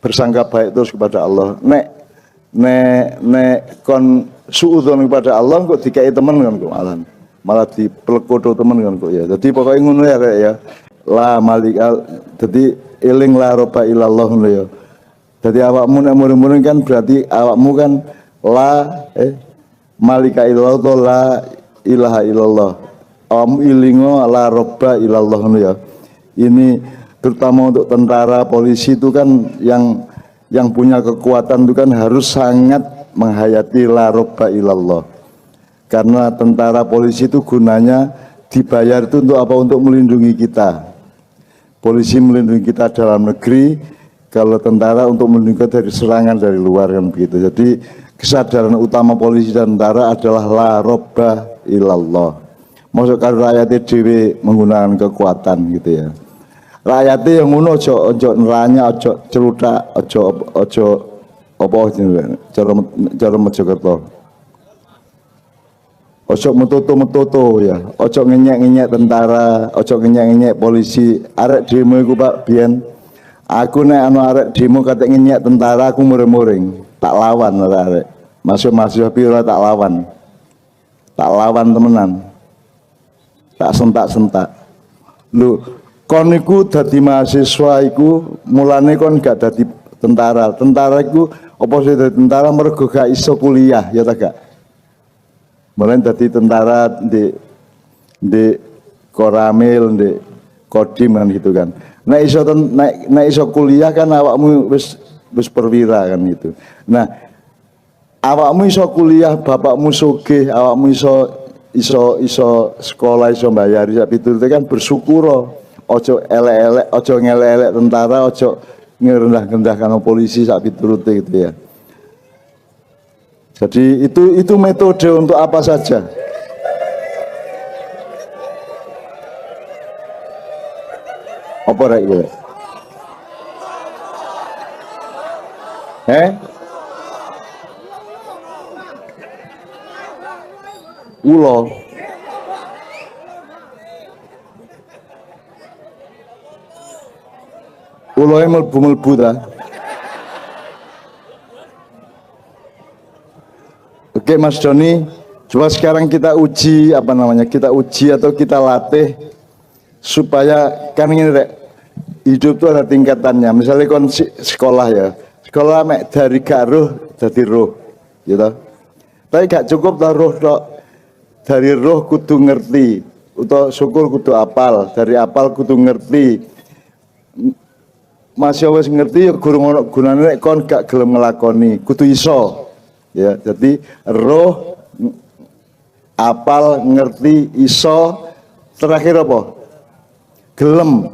bersangka baik terus kepada Allah. Nek kon suudzon kepada Allah kok dikai temen kan kok malah dipelekodo temen kan kok ya. Jadi pokoknya ngono ya. La malikal, jadi eling la roba ilallah ya. Jadi awakmu nek murung-murung kan berarti awakmu kan la malika ilallah atau la ilaha illallah. Awakmu ilingo la roba ilallah ya. Ini terutama untuk tentara, polisi itu kan yang punya kekuatan itu kan harus sangat menghayati la roba ilallah. Karena tentara polisi itu gunanya dibayar itu untuk apa? Untuk melindungi kita. Polisi melindungi kita dalam negeri, kalau tentara untuk melindungi kita dari serangan dari luar kan begitu. Jadi kesadaran utama polisi dan tentara adalah la robba ilallah. Maksud kalau rakyatnya dewe menggunakan kekuatan gitu ya. Rakyatnya yang ngono ojo neranya, ojo celudak, ojo apa cara Mojokerto. Ojo metutu ya, ojo ngenyek tentara, ojo ngenyek polisi. Arek demo iku Pak biyen, aku nek anu arek demo kate ngenyek tentara aku muring-muring, tak lawan arek. Masuk pira tak lawan temenan, tak sentak. Lu kon iku dadi mahasiswa iku mulane kon gak dadi tentara. Tentara iku apa sih dadi tentara mergo gak iso kuliah ya ta gak? Mulai dari tentara di Koramil, di Kodim kan gitu kan. Nek iso kuliah kan awakmu wis perwira kan gitu. Nah, awakmu iso kuliah, bapakmu sugih, awakmu iso sekolah, iso mbayari sak piturute kan bersyukur. Ojo elek-elek, ojo ngelek-elek tentara, ojo ngerendah-rendahkan polisi sak piturute gitu ya. Jadi itu metode untuk apa saja. Apa rek iki? Ulo. Uloe mlebu ta. Oke Mas Doni, coba sekarang kita uji kita uji atau kita latih supaya kan ini rek, hidup itu ada tingkatannya. Misalnya kon sekolah ya, sekolah mek dari gak roh jadi roh, gitu. Tapi gak cukup lah roh tok, dari roh kudu ngerti, atau syukur kudu apal, dari apal kudu ngerti. Masih wis ngerti ya gurung ono gunane nek kon gak gelem nglakoni, kudu iso. Ya, jadi roh, apal, ngerti, iso, terakhir apa? Gelem.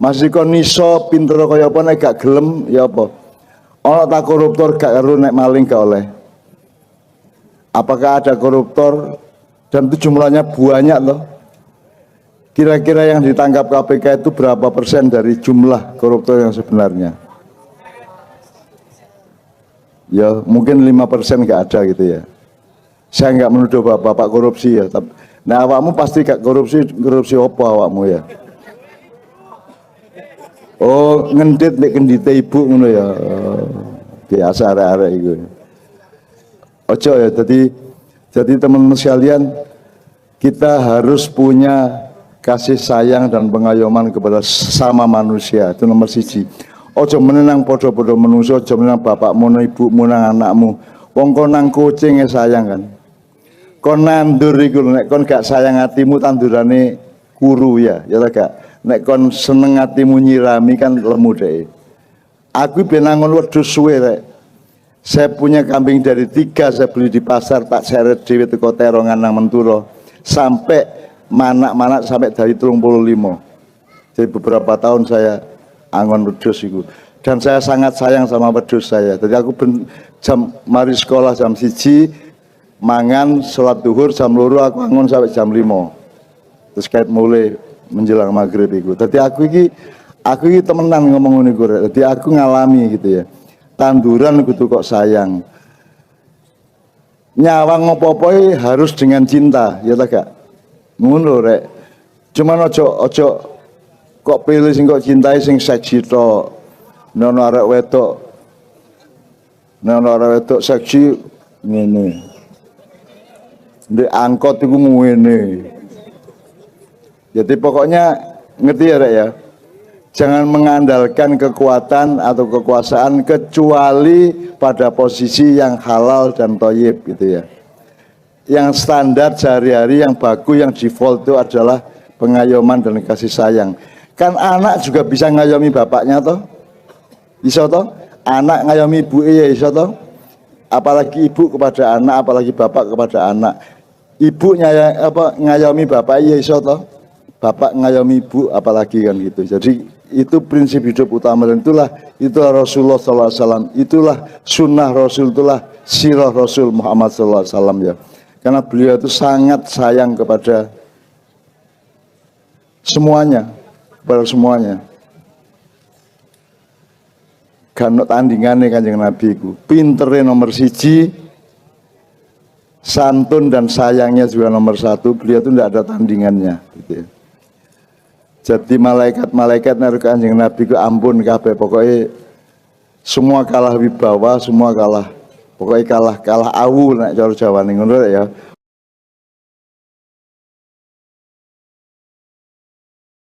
Masih kon iso pinter kaya apa nek gak gelem ya apa? Ono tak koruptor gak karo nek maling gak oleh. Apakah ada koruptor dan itu jumlahnya banyak loh. Kira-kira yang ditangkap KPK itu berapa persen dari jumlah koruptor yang sebenarnya? Ya mungkin 5% gak ada gitu ya. Saya nggak menuduh bapak korupsi ya. Nah awakmu pasti gak korupsi apa awakmu ya? Oh ngendit nek kendite ibu ngono ya. Biasa arek-arek iku. Ojo ya, jadi teman-teman sekalian, kita harus punya kasih sayang dan pengayoman kepada sesama manusia. Itu nomor siji. Ojo menenang podo-podo menungso, ojo menenang bapakmu, ibumu, nang anakmu. Wong kon nang kucing sayang kan. Kon nandur iku nek kon gak sayang hatimu tandurane kuru ya, ya ta gak. Nek kon seneng hatimu nyirami kan lemu deh. Aku benangun wedhus suwe rek. Saya punya kambing dari 3 saya beli di pasar tak seret dhewe teko terongan nang Menturo sampai manak-manak sampai dari 35. Jadi beberapa tahun saya angon wedhus itu. Dan saya sangat sayang sama wedhus saya. Jadi aku mari sekolah jam 1, mangan sholat duhur jam 2 aku angon sampai jam 5. Terus kait mulai menjelang maghrib itu. Jadi aku ini temenan ngomong niku rek. Jadi aku ngalami gitu ya. Tanduran kudu kok sayang. Nyawang ngopo-opoi harus dengan cinta, ya tak gak? Ngono rek. Cuman ojo kok pilih sing kok cintai sing seksi tok. Nono arek wedok seksi ngene. Ndek angkot iku ngene. Jadi pokoknya ngerti ya rek ya. Jangan mengandalkan kekuatan atau kekuasaan kecuali pada posisi yang halal dan thayyib gitu ya. Yang standar sehari-hari yang baku yang default itu adalah pengayoman dan kasih sayang. Kan anak juga bisa ngayomi bapaknya toh. Iso toh? Anak ngayomi ibu ya iso toh? Apalagi ibu kepada anak, apalagi bapak kepada anak. Ibu ngayomi bapak ya iso toh? Bapak ngayomi ibu apalagi kan gitu. Jadi itu prinsip hidup utama dan itulah Rasulullah SAW, itulah sunnah Rasul, itulah sirah Rasul Muhammad SAW ya. Karena beliau itu sangat sayang kepada semuanya, Kan tandingannya Kanjeng Nabi ku, pintere nomor 1, santun dan sayangnya juga nomor 1. Beliau itu tidak ada tandingannya gitu ya. Jadi malaikat naruh Kanjeng Nabi ku ampun kabeh, pokoknya semua kalah wibawa, semua kalah, pokoknya kalah awu nek cara Jawa ning ngono ya.